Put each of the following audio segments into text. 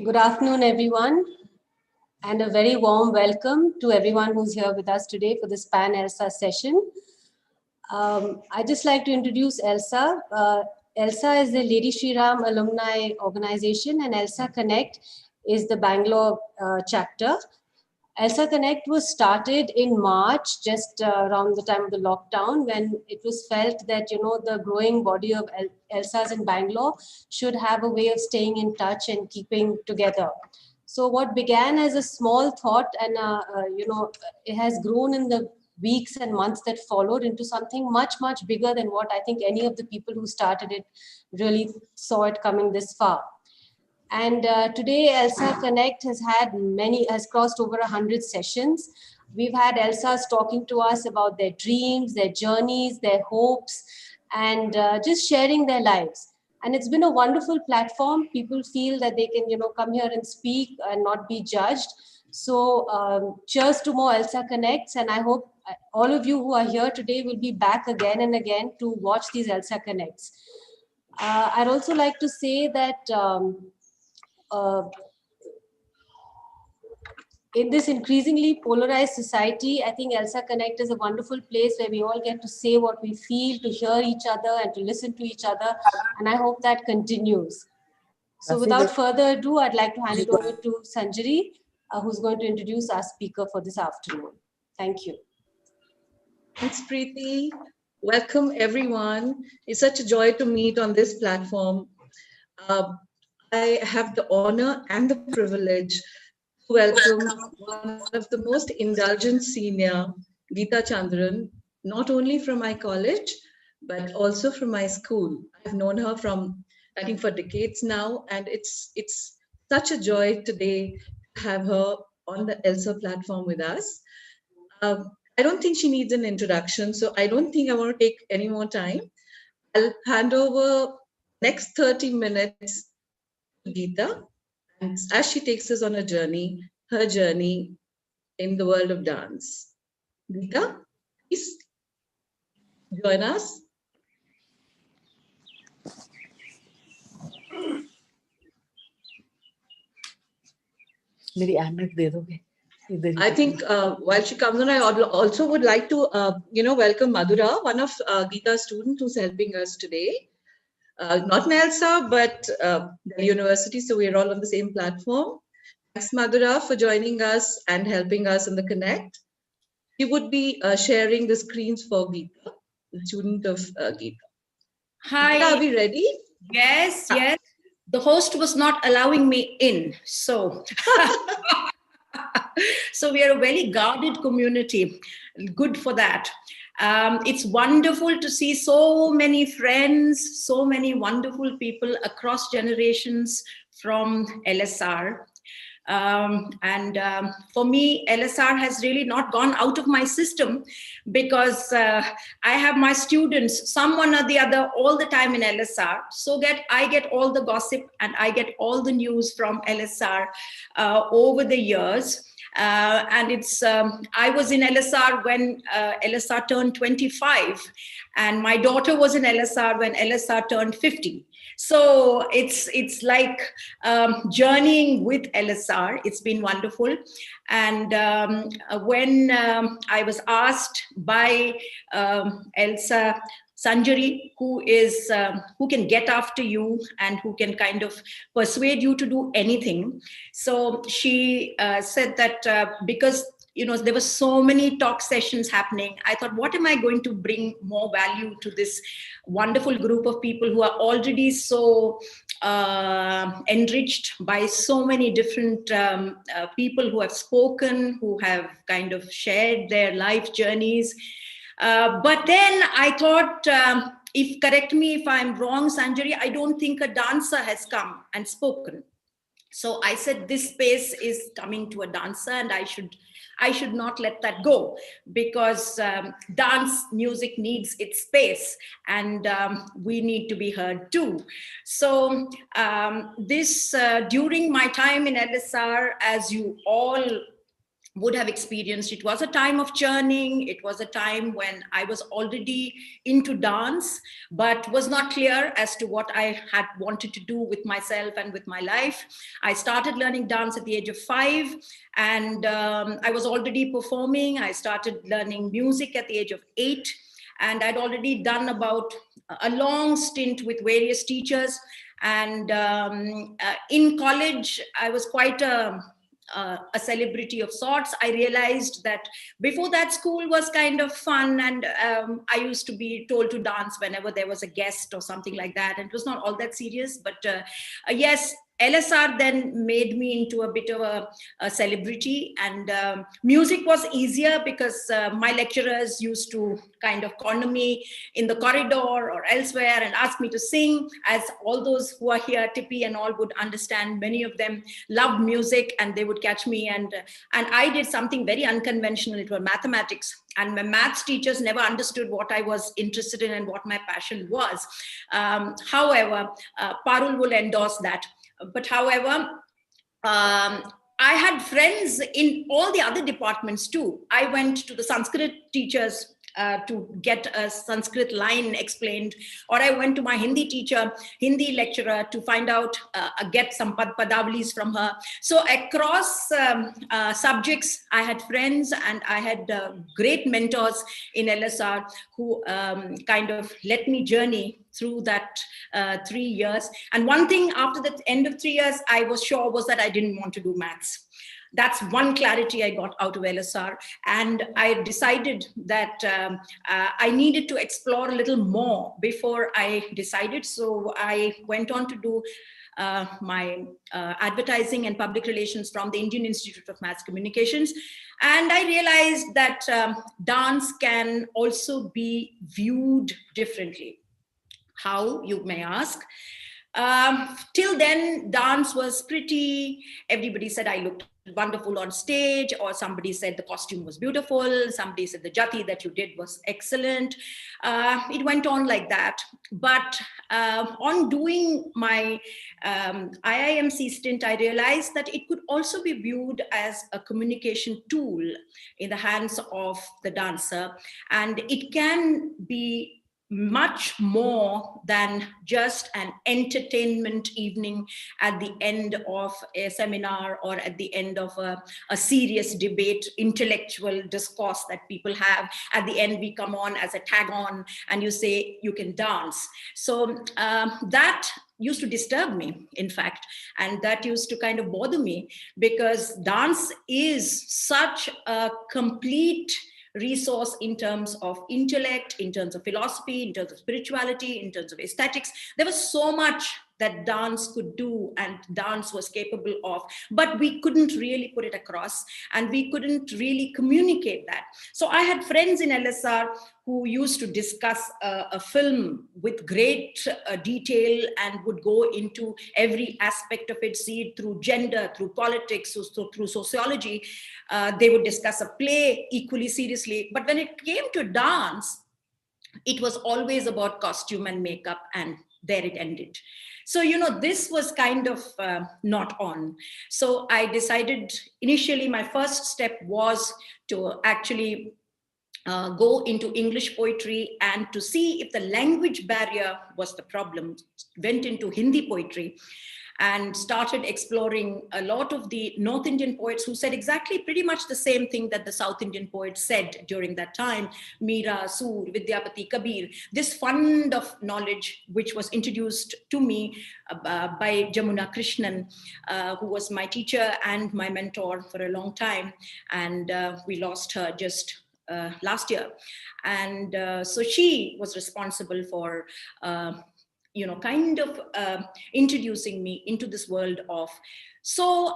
Good afternoon, everyone, and a very warm welcome to everyone who's here with us today for this Pan Elsa session. I'd just like to introduce Elsa. Elsa is the Lady Shri Ram Alumni Organization, and ELSAConnect is the Bangalore chapter. ELSAConnect was started in March, just around the time of the lockdown, when it was felt that the growing body of ELSAs in Bangalore should have a way of staying in touch and keeping together. So what began as a small thought, and it has grown in the weeks and months that followed into something much, much bigger than what I think any of the people who started it really saw it coming this far. And today, ELSAConnect has crossed over 100 sessions. We've had ELSAs talking to us about their dreams, their journeys, their hopes, and just sharing their lives. And it's been a wonderful platform. People feel that they can, come here and speak and not be judged. So cheers to more ELSAConnects. And I hope all of you who are here today will be back again and again to watch these ELSAConnects. I'd also like to say that in this increasingly polarized society, I think ELSAConnect is a wonderful place where we all get to say what we feel, to hear each other and to listen to each other. And I hope that continues. So without further ado, I'd like to hand it over to Sanjari, who's going to introduce our speaker for this afternoon. Thank you. Thanks, Preeti. Welcome, everyone. It's such a joy to meet on this platform. I have the honor and the privilege to welcome one of the most indulgent senior, Geeta Chandran, not only from my college, but also from my school. I've known her I think for decades now, and it's such a joy today to have her on the Elsa platform with us. I don't think she needs an introduction, so I don't think I want to take any more time. I'll hand over next 30 minutes to Geeta, and as she takes us on her journey in the world of dance. Geeta, please join us. I think while she comes on, I also would like to, welcome Madhura, one of Geeta's students who's helping us today. Not in Elsa, but the university, so we're all on the same platform. Thanks, Madhura, for joining us and helping us in the Connect. She would be sharing the screens for Geeta, the student of Geeta. Hi. Geeta, are we ready? Yes, yes. The host was not allowing me in, so... So we are a very guarded community. Good for that. It's wonderful to see so many friends, so many wonderful people across generations from LSR. For me, LSR has really not gone out of my system because I have my students, someone or the other, all the time in LSR. So I get all the gossip and I get all the news from LSR over the years. I was in LSR when LSR turned 25, and my daughter was in LSR when LSR turned 50. So it's like journeying with LSR. It's been wonderful. And when I was asked by Elsa Sanjari, who can get after you and who can kind of persuade you to do anything. So she said that because there were so many talk sessions happening, I thought, what am I going to bring more value to this wonderful group of people who are already so enriched by so many different people who have spoken, who have kind of shared their life journeys. But then I thought, correct me if I'm wrong, Sanjari, I don't think a dancer has come and spoken. So I said, this space is coming to a dancer and I should not let that go, because dance music needs its space and we need to be heard too. So during my time in LSR, as you all would have experienced. It was a time of churning. It was a time when I was already into dance, but was not clear as to what I had wanted to do with myself and with my life. I started learning dance at the age of 5, and I was already performing. I started learning music at the age of 8, and I'd already done about a long stint with various teachers. And in college, I was quite a celebrity of sorts. I realized that before that, school was kind of fun, and I used to be told to dance whenever there was a guest or something like that, and it was not all that serious. But yes, LSR then made me into a bit of a celebrity, and music was easier because my lecturers used to kind of corner me in the corridor or elsewhere and ask me to sing. As all those who are here, Tippy and all, would understand, many of them loved music, and they would catch me. And I did something very unconventional. It was mathematics. And my maths teachers never understood what I was interested in and what my passion was. However, Parul will endorse that. But however, I had friends in all the other departments too. I went to the Sanskrit teachers to get a Sanskrit line explained, or I went to my Hindi teacher, Hindi lecturer, to find out, get some padavalis from her. So across subjects, I had friends, and I had great mentors in LSR who kind of let me journey through that 3 years. And one thing after the end of 3 years, I was sure was that I didn't want to do maths. That's one clarity I got out of LSR. And I decided that I needed to explore a little more before I decided. So I went on to do my advertising and public relations from the Indian Institute of Mass Communications. And I realized that dance can also be viewed differently. How, you may ask? Till then, dance was pretty, everybody said I looked wonderful on stage, or somebody said the costume was beautiful, somebody said the jati that you did was excellent. It went on like that. But on doing my IIMC stint, I realized that it could also be viewed as a communication tool in the hands of the dancer, and it can be much more than just an entertainment evening at the end of a seminar, or at the end of a serious debate, intellectual discourse that people have. At the end, we come on as a tag on, and you say you can dance. So that used to disturb me, in fact, and that used to kind of bother me, because dance is such a complete resource in terms of intellect, in terms of philosophy, in terms of spirituality, in terms of aesthetics. There was so much that dance could do and dance was capable of, but we couldn't really put it across, and we couldn't really communicate that. So I had friends in LSR who used to discuss a film with great detail, and would go into every aspect of it, see it through gender, through politics, through sociology. They would discuss a play equally seriously. But when it came to dance, it was always about costume and makeup, and there it ended. So, this was kind of not on. So I decided, initially, my first step was to actually go into English poetry, and to see if the language barrier was the problem. Went into Hindi poetry and started exploring a lot of the North Indian poets who said exactly pretty much the same thing that the South Indian poets said during that time. Meera, Sur, Vidyapati, Kabir. This fund of knowledge, which was introduced to me by Jamuna Krishnan, who was my teacher and my mentor for a long time. And we lost her just last year. And so she was responsible for kind of introducing me into this world of. So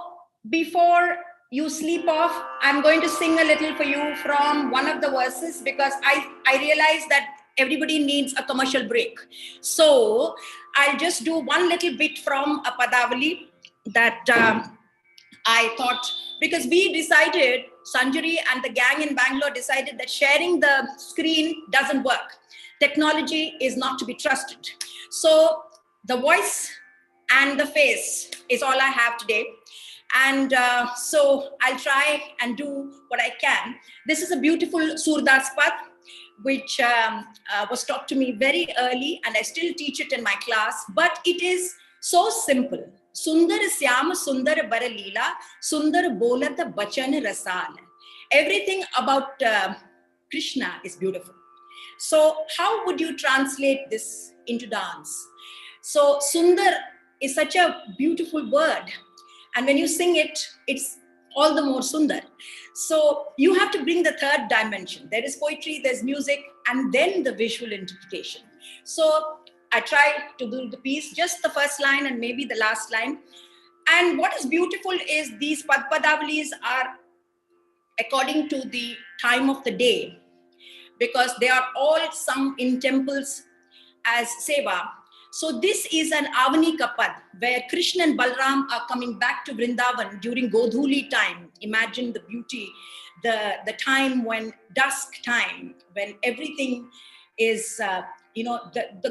before you sleep off, I'm going to sing a little for you from one of the verses, because I realize that everybody needs a commercial break. So I'll just do one little bit from a Padavali that I thought, because we decided, Sanjari and the gang in Bangalore decided that sharing the screen doesn't work. Technology is not to be trusted. So the voice and the face is all I have today. And so I'll try and do what I can. This is a beautiful Surdas Pad, which was taught to me very early, and I still teach it in my class, but it is so simple. Sundar Syam Sundar Bara Leela, Sundar Bolata Bachan Rasal. Everything about Krishna is beautiful. So how would you translate this into dance? So Sundar is such a beautiful word. And when you sing it, it's all the more Sundar. So you have to bring the third dimension. There is poetry, there's music, and then the visual interpretation. So I try to do the piece, just the first line and maybe the last line. And what is beautiful is these Padpadawalis are according to the time of the day, because they are all sung in temples as seva. So this is an Avani Kapad, where Krishna and Balram are coming back to Vrindavan during Godhuli time. Imagine the beauty, the time when dusk time, when everything is, the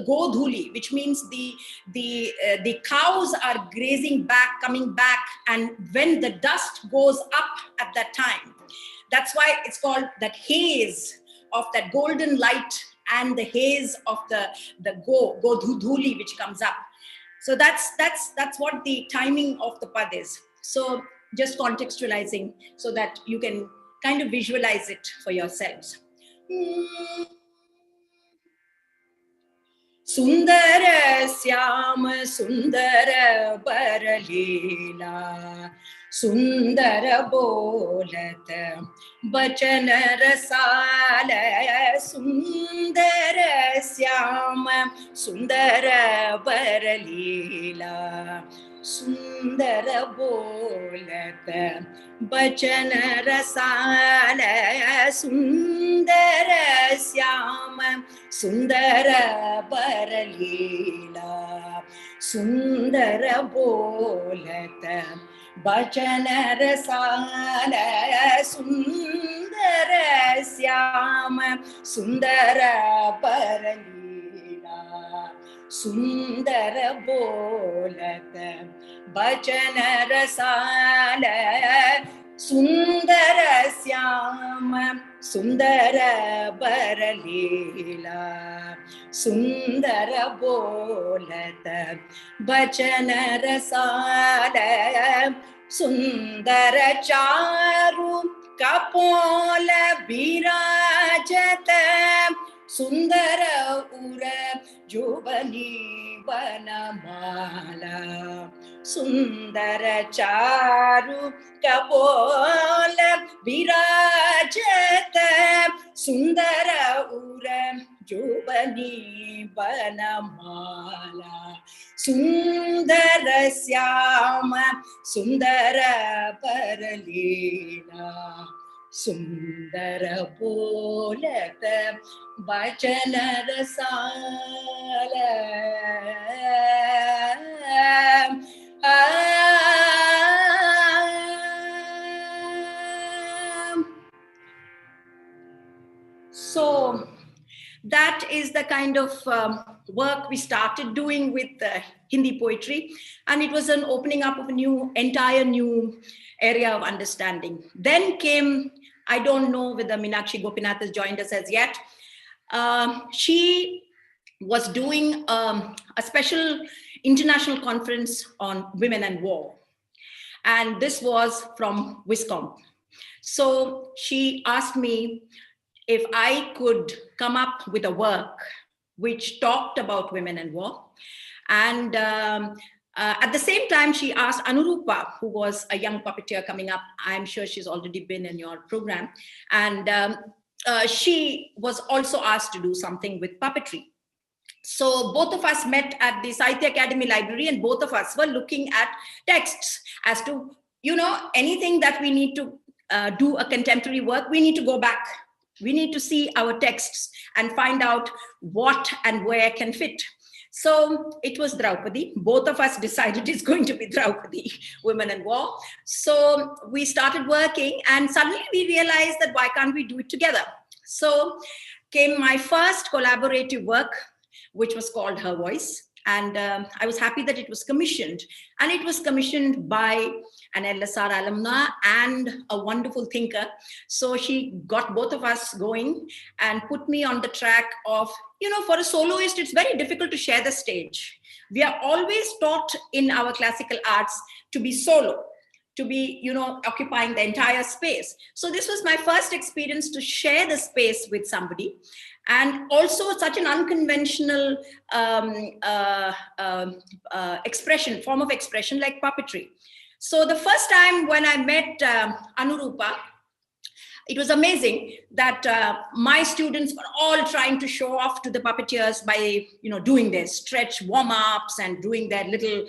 Godhuli, which means the cows are grazing back, coming back, and when the dust goes up at that time, that's why it's called that haze of that golden light and the haze of the Godhuli which comes up. So that's what the timing of the pad is. So just contextualizing so that you can kind of visualize it for yourselves. Sundara Syama Sundara Baralila Sundara Bolata Bachana Rasala Sundara Syama Sundara Baralila Sundara Bolata Bachana Rasala Sundara Syama Sundara Baralila Sundara Bolata Bachana Rasala Sundara Syama Sundara Baralila Sundara Bolata Bachana Rasala Sundara Syama Sundara Baralila Sundara Bolata Bachana Rasala Sundara Charu Kapola Virajata Sundara Ura Jubani Vanamala Sundara Charu Kapola Virajata Sundara Ura Jubani Vanamala Sundara Syama Sundara Paralila Sundara Bolata Bachana Rasala So that is the kind of work we started doing with Hindi poetry, and it was an opening up of entire new area of understanding. Then came, I don't know whether Meenakshi Gopinath has joined us as yet. She was doing a special international conference on women and war, and this was from Wisconsin. So she asked me if I could come up with a work which talked about women and war. And at the same time, she asked Anurupa, who was a young puppeteer coming up. I'm sure she's already been in your program. And she was also asked to do something with puppetry. So both of us met at the Sahitya Academy Library, and both of us were looking at texts as to, anything that we need to do a contemporary work, we need to go back. We need to see our texts and find out what and where can fit. So it was Draupadi. Both of us decided it's going to be Draupadi, Women and War. So we started working, and suddenly we realized that why can't we do it together? So came my first collaborative work, which was called Her Voice. And I was happy that it was commissioned. And it was commissioned by an LSR alumna and a wonderful thinker. So she got both of us going and put me on the track of, for a soloist, it's very difficult to share the stage. We are always taught in our classical arts to be solo, to be, occupying the entire space. So this was my first experience to share the space with somebody. And also such an unconventional form of expression like puppetry. So the first time when I met Anurupa, it was amazing that my students were all trying to show off to the puppeteers by, doing their stretch warm-ups and doing their little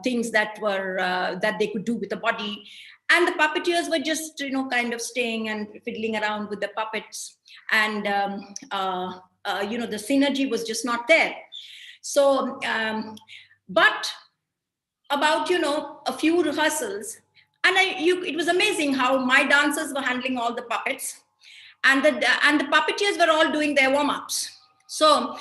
things that were that they could do with the body. And the puppeteers were just, kind of staying and fiddling around with the puppets. And, the synergy was just not there. So, but about, a few rehearsals, and it was amazing how my dancers were handling all the puppets, and the puppeteers were all doing their warm-ups. So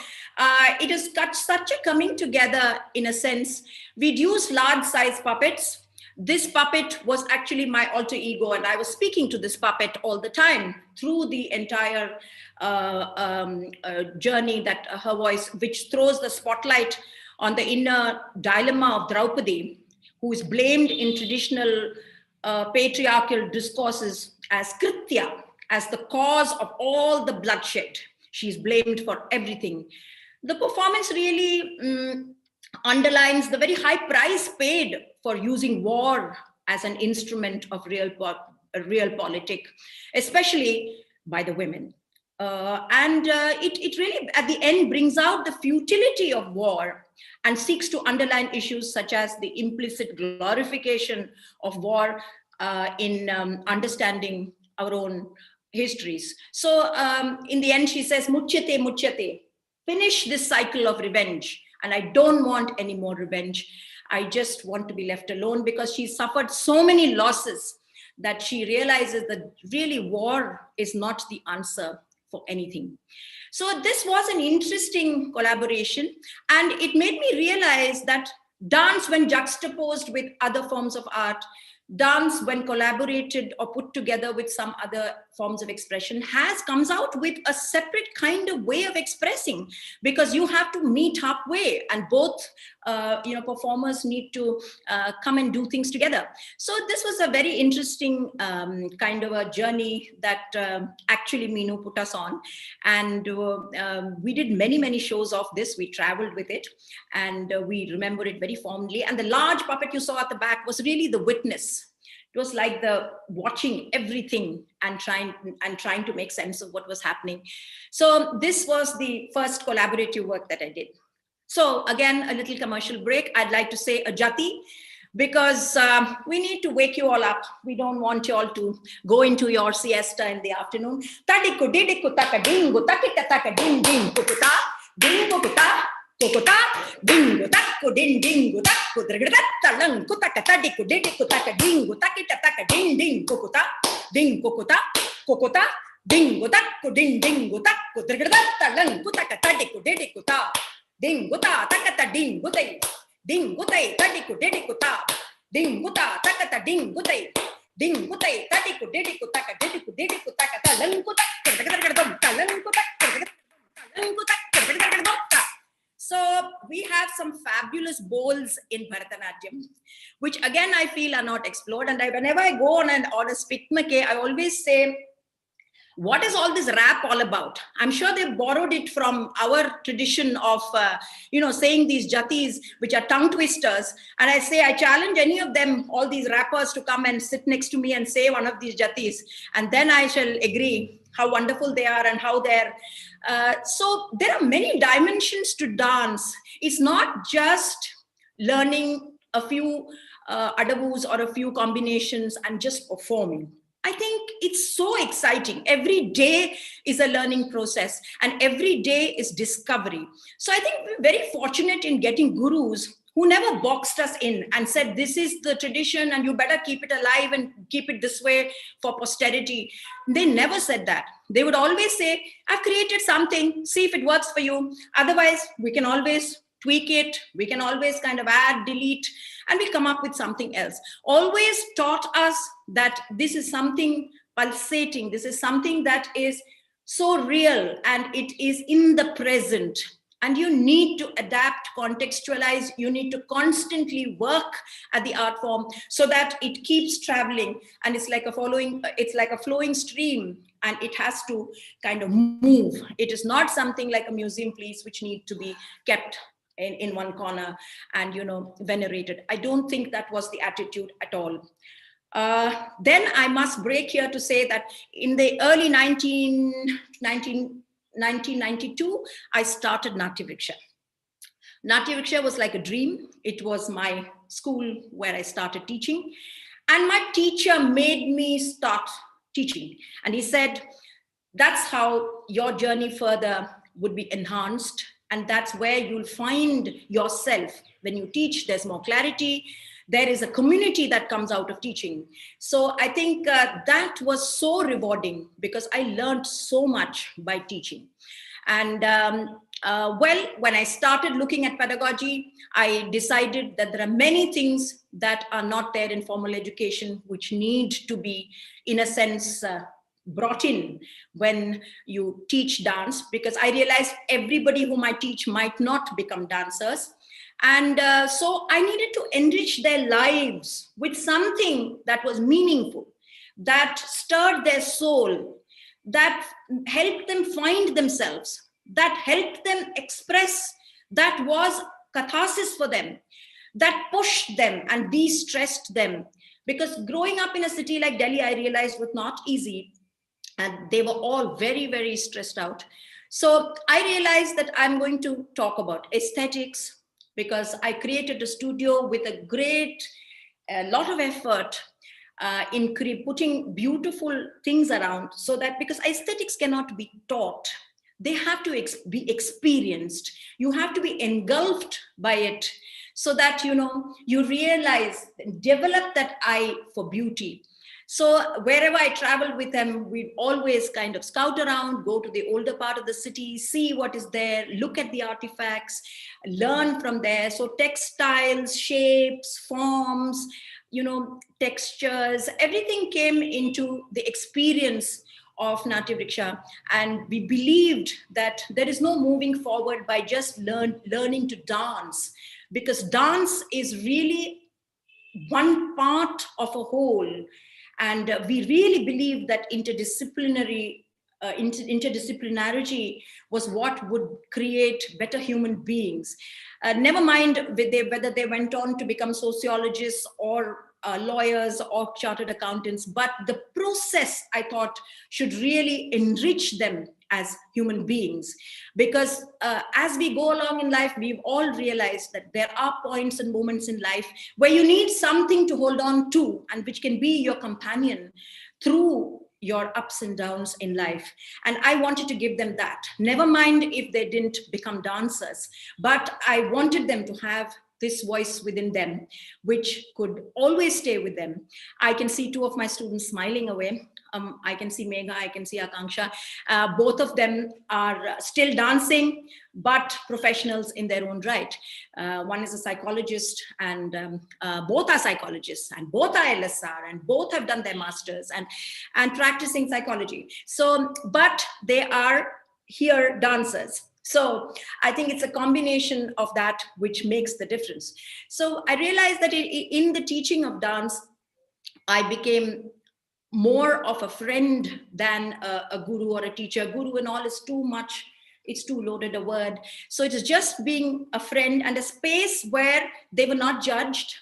it is such a coming together in a sense. We'd use large-size puppets. This puppet was actually my alter ego, and I was speaking to this puppet all the time through the entire journey that her voice, which throws the spotlight on the inner dilemma of Draupadi, who is blamed in traditional patriarchal discourses as Kritya, as the cause of all the bloodshed. She's blamed for everything. The performance really underlines the very high price paid for using war as an instrument of real politic, especially by the women. It really, at the end, brings out the futility of war and seeks to underline issues such as the implicit glorification of war in understanding our own histories. So in the end, she says, "Muchyate, muchyate," finish this cycle of revenge. And I don't want any more revenge. I just want to be left alone, because she suffered so many losses that she realizes that really war is not the answer for anything. So this was an interesting collaboration, and it made me realize that dance, when juxtaposed with other forms of art, dance, when collaborated or put together with some other forms of expression, comes out with a separate kind of way of expressing, because you have to meet halfway, and both performers need to come and do things together. So this was a very interesting kind of a journey that actually Meenu put us on, and we did many shows of this. We traveled with it, and we remember it very fondly. And the large puppet you saw at the back was really the witness. It was like the watching everything and trying to make sense of what was happening. So this was the first collaborative work that I did. So again, a little commercial break. I'd like to say a jati, because we need to wake you all up. We don't want you all to go into your siesta in the afternoon. Tadiku didiku takadingu takita takading kukuta ding kukuta kukuta dingu takku ding dingu takku drigadatta lang kutaka tadiku didiku takadingu takita takading ding kukuta kukuta dingu takku ding dingu takku drigadatta lang kutaka tadiku didiku ta dinguta takata dingutai dingutai tadiku didiku ta dinguta takata dingutai dingutai tadiku didiku taka didiku takata languta languta. So we have some fabulous bowls in Bharatanatyam, which again I feel are not explored. And whenever I go on and order spikmake, I always say, what is all this rap all about? I'm sure they borrowed it from our tradition of, saying these jatis, which are tongue twisters. And I say, I challenge any of them, all these rappers, to come and sit next to me and say one of these jatis. And then I shall agree how wonderful they are and how they're. So there are many dimensions to dance. It's not just learning a few adavus or a few combinations and just performing. I think it's so exciting. Every day is a learning process, and every day is discovery. So I think we're very fortunate in getting gurus who never boxed us in and said, this is the tradition and you better keep it alive and keep it this way for posterity. They never said that. They would always say, I've created something, see if it works for you. Otherwise, we can always tweak it. We can always kind of add, delete, and we come up with something else. Always taught us that this is something pulsating. This is something that is so real, and it is in the present. And you need to adapt, contextualize. You need to constantly work at the art form so that it keeps traveling. And it's like a flowing stream, and it has to kind of move. It is not something like a museum piece which need to be kept in one corner and, venerated. I don't think that was the attitude at all. Then I must break here to say that in the early 1992, I started Natya Vriksha. Natya Vriksha was like a dream. It was my school where I started teaching. And my teacher made me start teaching. And he said, that's how your journey further would be enhanced. And that's where you'll find yourself. When you teach, there's more clarity. There is a community that comes out of teaching. So I think that was so rewarding because I learned so much by teaching. And when I started looking at pedagogy, I decided that there are many things that are not there in formal education, which need to be, in a sense, brought in when you teach dance, because I realized everybody whom I teach might not become dancers. And so I needed to enrich their lives with something that was meaningful, that stirred their soul, that helped them find themselves, that helped them express, that was catharsis for them, that pushed them and de-stressed them. Because growing up in a city like Delhi, I realized was not easy. And they were all very, very stressed out. So I realized that I'm going to talk about aesthetics, because I created a studio with a lot of effort in putting beautiful things around, so that, because aesthetics cannot be taught, they have to be experienced. You have to be engulfed by it, so that, you realize, develop that eye for beauty. So wherever I traveled with them, we'd always kind of scout around, go to the older part of the city, see what is there, look at the artifacts, learn from there. So textiles, shapes, forms, textures, everything came into the experience of Natya Vriksha. And we believed that there is no moving forward by just learning to dance, because dance is really one part of a whole. And we really believe that interdisciplinarity was what would create better human beings. Never mind whether they went on to become sociologists or lawyers or chartered accountants, but the process, I thought, should really enrich them as human beings. Because as we go along in life, we've all realized that there are points and moments in life where you need something to hold on to, and which can be your companion through your ups and downs in life. And I wanted to give them that. Never mind if they didn't become dancers, but I wanted them to have this voice within them, which could always stay with them. I can see two of my students smiling away. I can see Megha, I can see Akanksha. Both of them are still dancing, but professionals in their own right. One is a psychologist, and both are psychologists, and both are LSR, and both have done their masters and practicing psychology. So, but they are here dancers. So I think it's a combination of that which makes the difference. So I realized that in the teaching of dance, I became more of a friend than a guru or a teacher. Guru and all is too much. It's too loaded a word. So it is just being a friend and a space where they were not judged.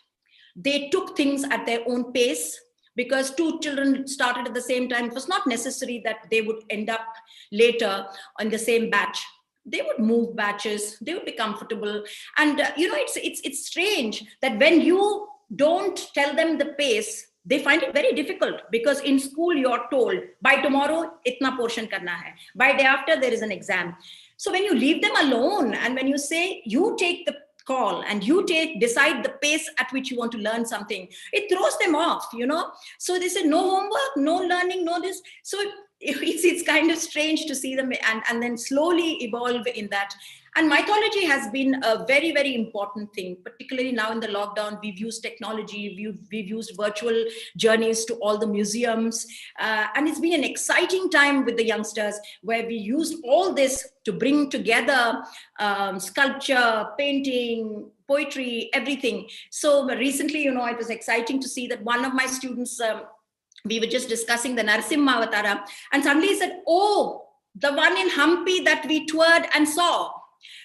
They took things at their own pace, because two children started at the same time. It was not necessary that they would end up later on the same batch. They would move batches, they would be comfortable. And it's strange that when you don't tell them the pace, they find it very difficult, because in school you're told by tomorrow itna portion karna hai, by day after there is an exam. So when you leave them alone and when you say you take the call and you decide the pace at which you want to learn something, it throws them off, So they say no homework, no learning, no this. So it's kind of strange to see them and then slowly evolve in that. And mythology has been a very, very important thing, particularly now in the lockdown. We've used technology, we've used virtual journeys to all the museums. And it's been an exciting time with the youngsters where we used all this to bring together sculpture, painting, poetry, everything. So recently, it was exciting to see that one of my students, we were just discussing the Narasimha Avatara, and suddenly he said, oh, the one in Hampi that we toured and saw.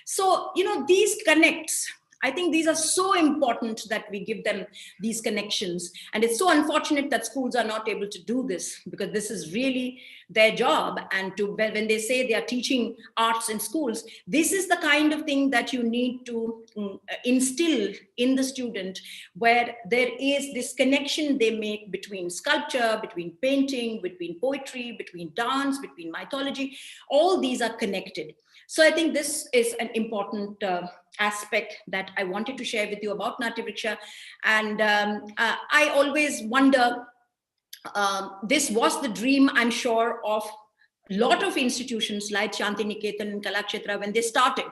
So, these connects, I think these are so important that we give them these connections. And it's so unfortunate that schools are not able to do this, because this is really their job. And when they say they are teaching arts in schools, this is the kind of thing that you need to instill in the student, where there is this connection they make between sculpture, between painting, between poetry, between dance, between mythology. All these are connected. So I think this is an important aspect that I wanted to share with you about Natya Vriksha. And I always wonder, this was the dream, I'm sure, of a lot of institutions like Shantiniketan and Kalakshetra when they started,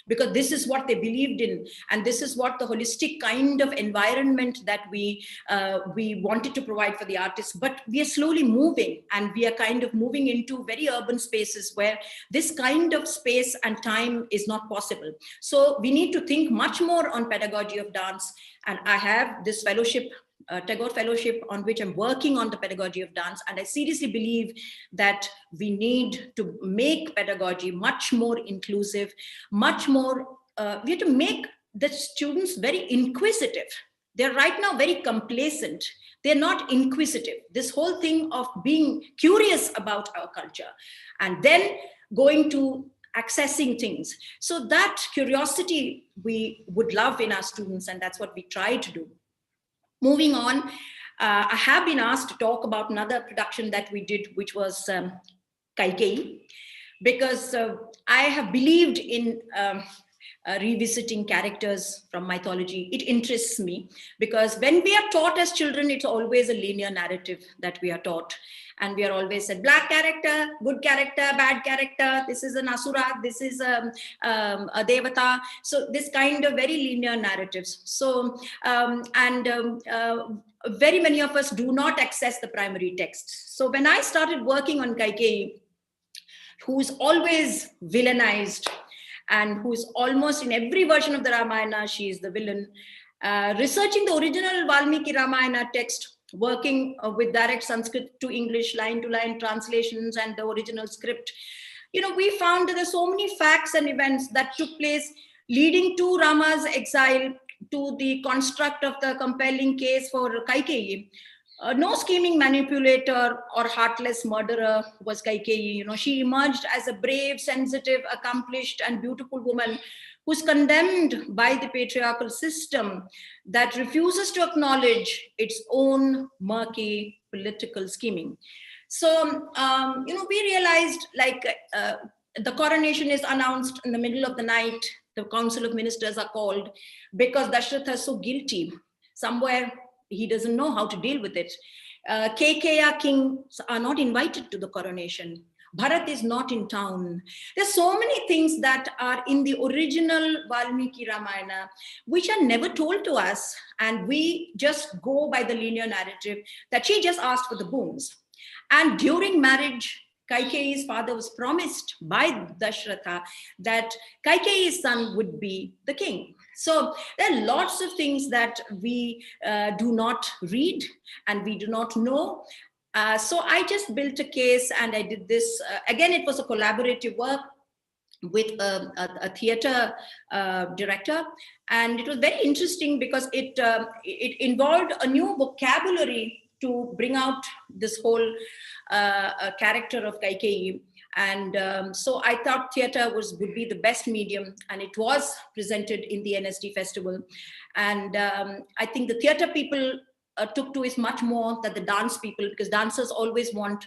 because this is what they believed in, and this is what the holistic kind of environment that we wanted to provide for the artists. But we are slowly moving, and we are kind of moving into very urban spaces where this kind of space and time is not possible. So we need to think much more on pedagogy of dance. And I have this fellowship, Tagore Fellowship, on which I'm working on the pedagogy of dance. And I seriously believe that we need to make pedagogy much more inclusive, much more, we have to make the students very inquisitive. They're right now very complacent. They're not inquisitive. This whole thing of being curious about our culture and then going to accessing things. So that curiosity we would love in our students, and that's what we try to do. Moving on, I have been asked to talk about another production that we did, which was Kaikeyi, because I have believed in revisiting characters from mythology. It interests me, because when we are taught as children, it's always a linear narrative that we are taught. And we are always said, black character, good character, bad character, this is an asura, this is a devata. So this kind of very linear narratives. So, very many of us do not access the primary text. So when I started working on Kaikeyi, who's always villainized, and who's almost in every version of the Ramayana, she is the villain, researching the original Valmiki Ramayana text, working with direct Sanskrit to English, line to line translations and the original script, we found that there's so many facts and events that took place leading to Rama's exile, to the construct of the compelling case for Kaikeyi. No scheming manipulator or heartless murderer was Kaikeyi. She emerged as a brave, sensitive, accomplished, and beautiful woman who's condemned by the patriarchal system that refuses to acknowledge its own murky political scheming. So, we realized, the coronation is announced in the middle of the night. The council of ministers are called because Dashratha is so guilty. Somewhere he doesn't know how to deal with it. Kekeya kings are not invited to the coronation. Bharat is not in town. There's so many things that are in the original Valmiki Ramayana, which are never told to us. And we just go by the linear narrative that she just asked for the boons. And during marriage, Kaikeyi's father was promised by Dashratha that Kaikeyi's son would be the king. So there are lots of things that we do not read and we do not know. So I just built a case and I did this. Again, it was a collaborative work with a theater director. And it was very interesting because it involved a new vocabulary to bring out this whole character of Kaikeyi. And so I thought theater would be the best medium, and it was presented in the NSD festival. And I think the theater people took to it much more than the dance people, because dancers always want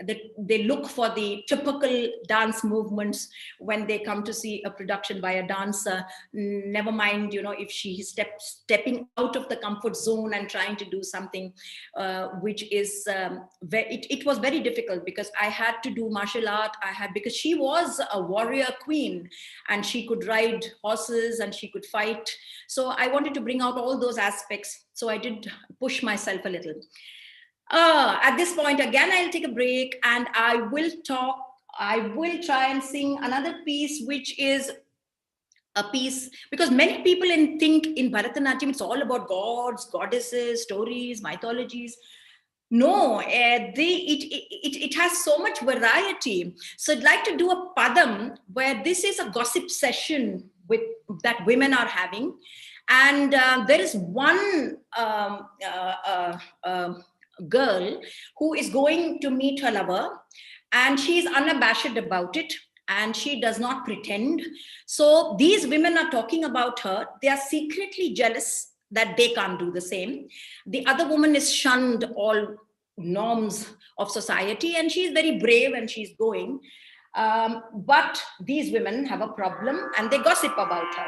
they look for the typical dance movements when they come to see a production by a dancer. Never mind, if she stepping out of the comfort zone and trying to do something which is it was very difficult, because I had to do martial art. Because she was a warrior queen and she could ride horses and she could fight. So I wanted to bring out all those aspects. So I did push myself a little. At this point, again, I'll take a break and I will try and sing another piece, which is a piece, because many people think in Bharatanatyam, it's all about gods, goddesses, stories, mythologies. No, it has so much variety. So I'd like to do a padam where this is a gossip session that women are having. And there is one girl who is going to meet her lover, and she is unabashed about it, and she does not pretend. So these women are talking about her. They are secretly jealous that they can't do the same. The other woman is shunned all norms of society, and she's very brave and she's going. But these women have a problem and they gossip about her.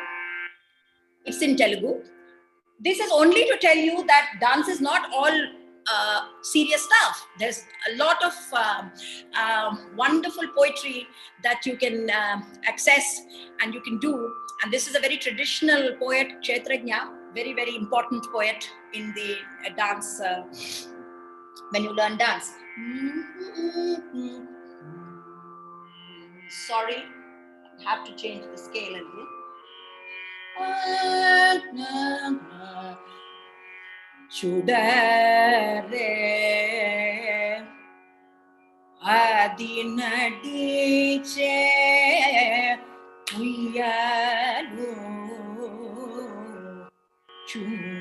It's in Telugu. This is only to tell you that dance is not all serious stuff. There's a lot of wonderful poetry that you can access and you can do. And this is a very traditional poet, Kshetrajna, very, very important poet in the dance, when you learn dance. Sorry, I have to change the scale a little. Chudare adinadiche uyalu chudare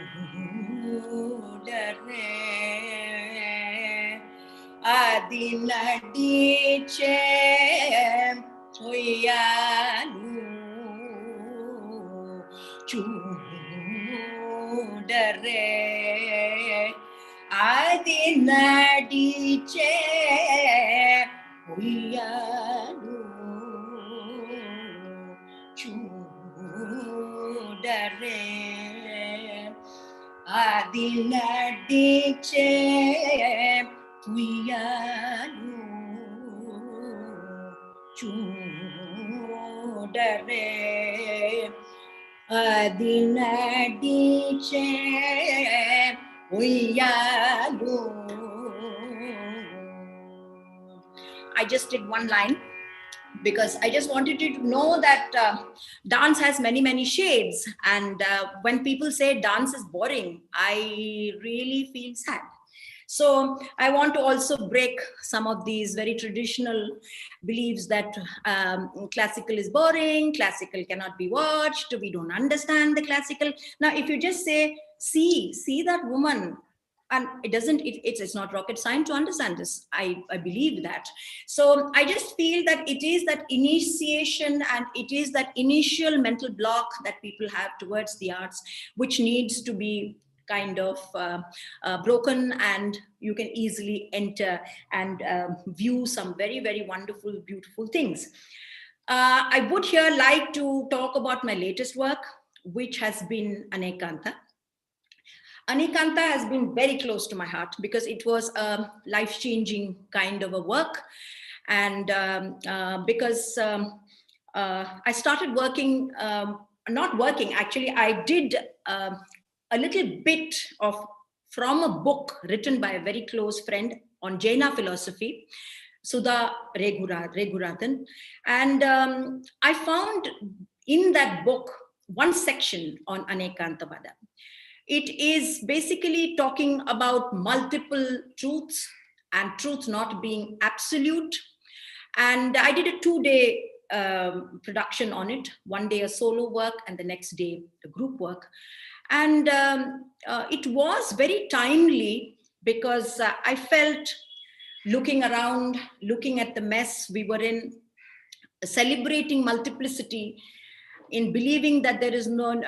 adinadiche uyalu chudare adinadiche uyalu chudare adinadiche uyalu chudare adinadiche uyalu. I just did one line because I just wanted you to know that dance has many, many shades. And when people say dance is boring, I really feel sad. So I want to also break some of these very traditional beliefs that classical is boring, classical cannot be watched, we don't understand the classical. Now, if you just say, see that woman, and it's not rocket science to understand this. I believe that. So I just feel that it is that initiation and it is that initial mental block that people have towards the arts, which needs to be kind of broken, and you can easily enter and view some very, very wonderful, beautiful things. I would here like to talk about my latest work, which has been Anekanta. Anekanta has been very close to my heart because it was a life-changing kind of a work. And because I started working, not working, actually, I did a little bit from a book written by a very close friend on Jaina philosophy, Sudha Regurathan. And I found in that book one section on Anekantapada. It is basically talking about multiple truths and truth not being absolute. And I did a 2-day production on it, 1 day a solo work and the next day a group work. And it was very timely because I felt, looking around, looking at the mess we were in, celebrating multiplicity, in believing that there is not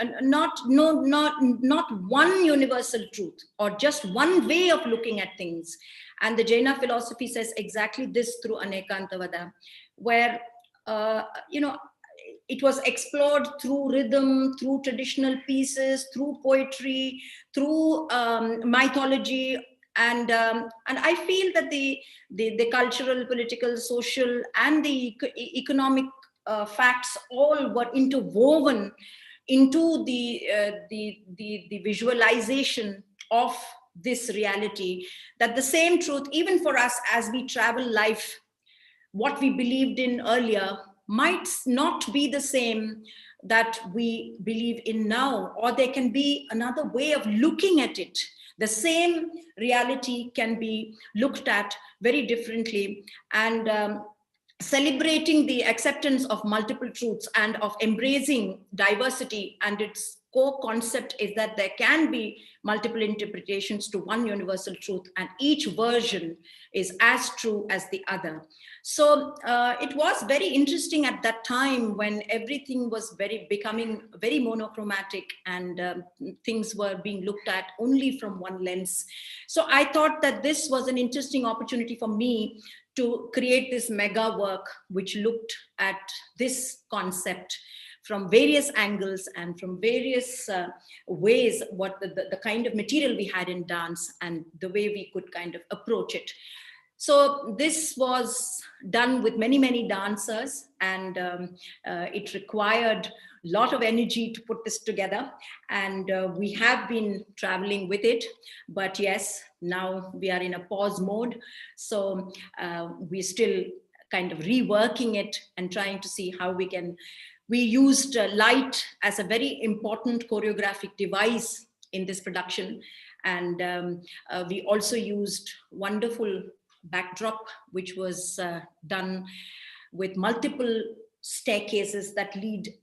one universal truth or just one way of looking at things. And the Jaina philosophy says exactly this through Anekantavada, where it was explored through rhythm, through traditional pieces, through poetry, through mythology, and I feel that the cultural, political, social, and the economic facts all were interwoven into the visualization of this reality, that the same truth, even for us as we travel life, what we believed in earlier might not be the same that we believe in now, or there can be another way of looking at it. The same reality can be looked at very differently, and celebrating the acceptance of multiple truths and of embracing diversity, and its core concept is that there can be multiple interpretations to one universal truth, and each version is as true as the other. So it was very interesting at that time when everything was becoming very monochromatic, and things were being looked at only from one lens. So I thought that this was an interesting opportunity for me to create this mega work which looked at this concept from various angles and from various ways, what the kind of material we had in dance and the way we could kind of approach it. So this was done with many, many dancers, and it required a lot of energy to put this together. And we have been traveling with it, but yes, now we are in a pause mode. So we're still kind of reworking it and trying to see how we can. We used light as a very important choreographic device in this production. And we also used wonderful backdrop, which was done with multiple staircases that lead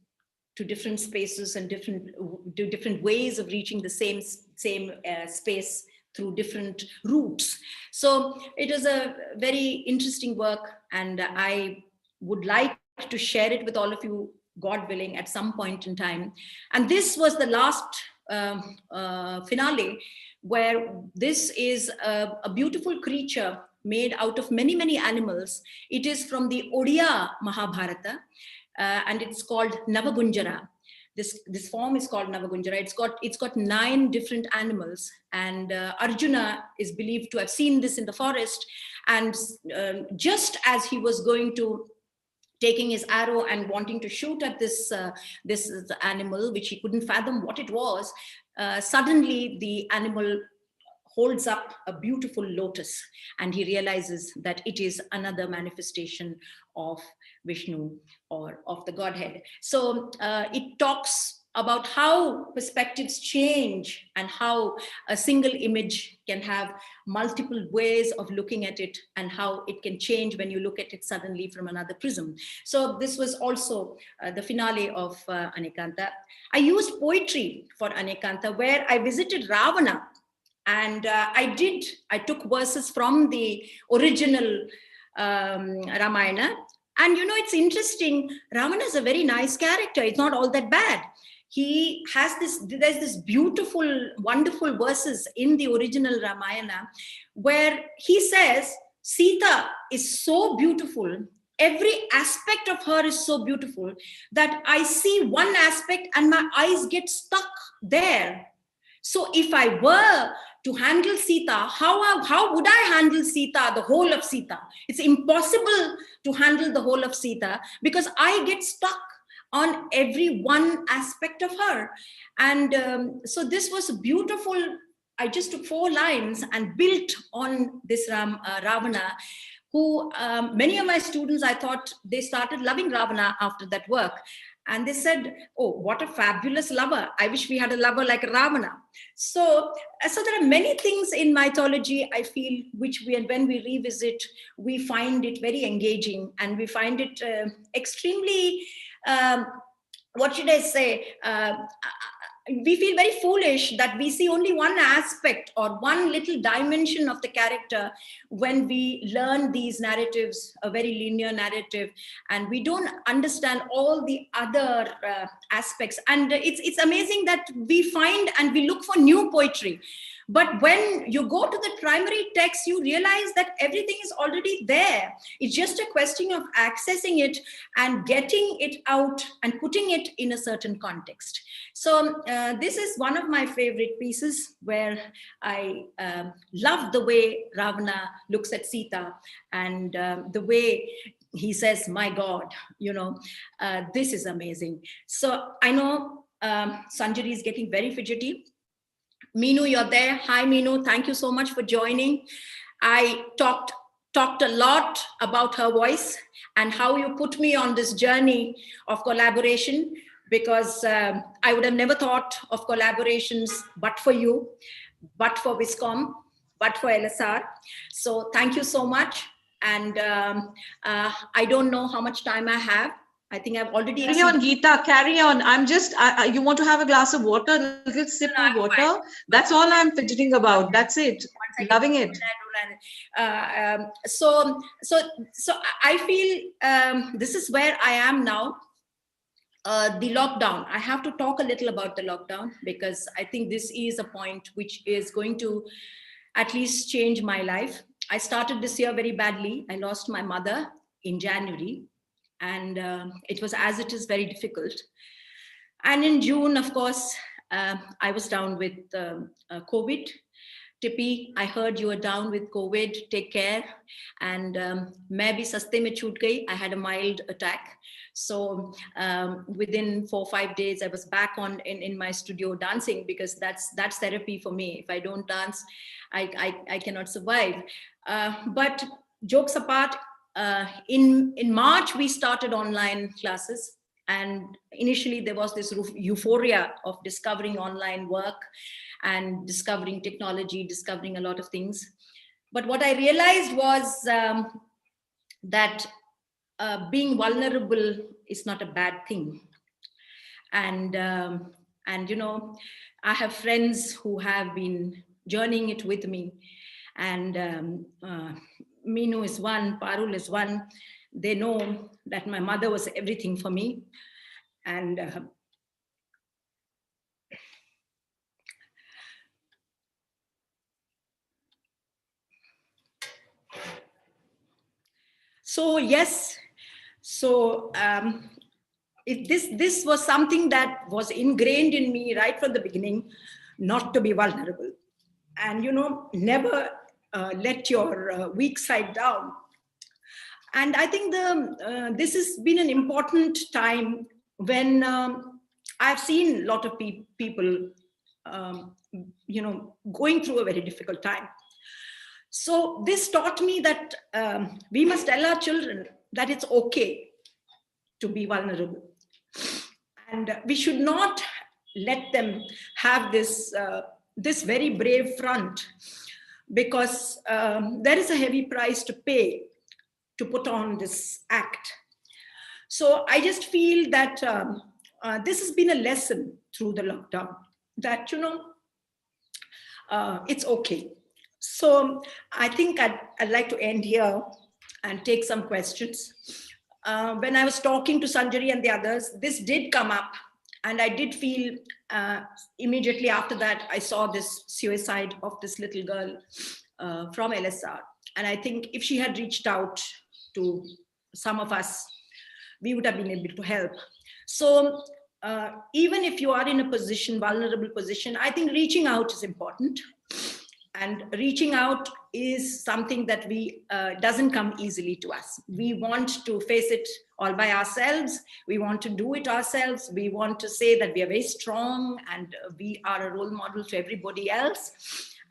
to different spaces and different ways of reaching the same space through different routes. So it is a very interesting work, and I would like to share it with all of you, God willing, at some point in time. And this was the last finale, where this is a beautiful creature made out of many, many animals. It is from the Odia Mahabharata, and it's called Navagunjara. This form is called Navagunjara. It's got 9 different animals, and Arjuna is believed to have seen this in the forest. And just as he was taking his arrow and wanting to shoot at this animal, which he couldn't fathom what it was, suddenly the animal holds up a beautiful lotus, and he realizes that it is another manifestation of Vishnu or of the Godhead. So it talks about how perspectives change and how a single image can have multiple ways of looking at it, and how it can change when you look at it suddenly from another prism. So this was also the finale of Anekanta. I used poetry for Anekanta, where I visited Ravana. And I took verses from the original Ramayana. And it's interesting, Ravana is a very nice character. It's not all that bad. He has there's this beautiful, wonderful verses in the original Ramayana where he says, Sita is so beautiful. Every aspect of her is so beautiful that I see one aspect and my eyes get stuck there. So if I were to handle Sita, how would I handle Sita, the whole of Sita? It's impossible to handle the whole of Sita because I get stuck on every one aspect of her. And so this was beautiful. I just took 4 lines and built on this Ravana, who many of my students, I thought they started loving Ravana after that work. And they said, oh, what a fabulous lover. I wish we had a lover like Ravana. So there are many things in mythology, I feel, which when we revisit, we find it very engaging, and we find it extremely, what should I say, we feel very foolish that we see only one aspect or one little dimension of the character when we learn these narratives, a very linear narrative, and we don't understand all the other aspects. And it's amazing that we find and we look for new poetry. But when you go to the primary text, you realize that everything is already there. It's just a question of accessing it and getting it out and putting it in a certain context. So this is one of my favorite pieces, where I love the way Ravana looks at Sita, and the way he says, my God, this is amazing. So I know Sanjari is getting very fidgety. Meenu, you're there. Hi, Meenu. Thank you so much for joining. I talked a lot about her voice and how you put me on this journey of collaboration, because I would have never thought of collaborations but for you, but for Viscom, but for LSR. So thank you so much. And I don't know how much time I have. I think I've already... Carry on, Geeta, carry on. I'm just, you want to have a glass of water, a little sip of water? Fine. That's all I'm fidgeting about. That's it. Loving it. So I feel this is where I am now. The lockdown. I have to talk a little about the lockdown, because I think this is a point which is going to at least change my life. I started this year very badly. I lost my mother in January. And it was, as it is, very difficult. And in June, of course, I was down with COVID. Tippy, I heard you were down with COVID. Take care. And main bhi saste mein chhoot gayi. I had a mild attack. So within 4 or 5 days, I was back in my studio dancing, because that's therapy for me. If I don't dance, I cannot survive. But jokes apart, in March, we started online classes. And initially, there was this euphoria of discovering online work and discovering technology, discovering a lot of things. But what I realized was that being vulnerable is not a bad thing. And I have friends who have been journeying it with me. And Meenu is one, Parul is one. They know that my mother was everything for me. And so, yes. So this was something that was ingrained in me right from the beginning, not to be vulnerable. And, never let your weak side down. And I think this has been an important time when I've seen a lot of people, going through a very difficult time. So this taught me that we must tell our children that it's okay to be vulnerable. And we should not let them have this very brave front, because there is a heavy price to pay to put on this act. So I just feel that this has been a lesson through the lockdown, that, it's okay. So I think I'd like to end here and take some questions. When I was talking to Sanjari and the others, this did come up. And I did feel immediately after that, I saw this suicide of this little girl from LSR. And I think if she had reached out to some of us, we would have been able to help. So even if you are in a position, vulnerable position, I think reaching out is important. And reaching out is something that doesn't come easily to us. We want to face it all by ourselves. We want to do it ourselves. We want to say that we are very strong and we are a role model to everybody else.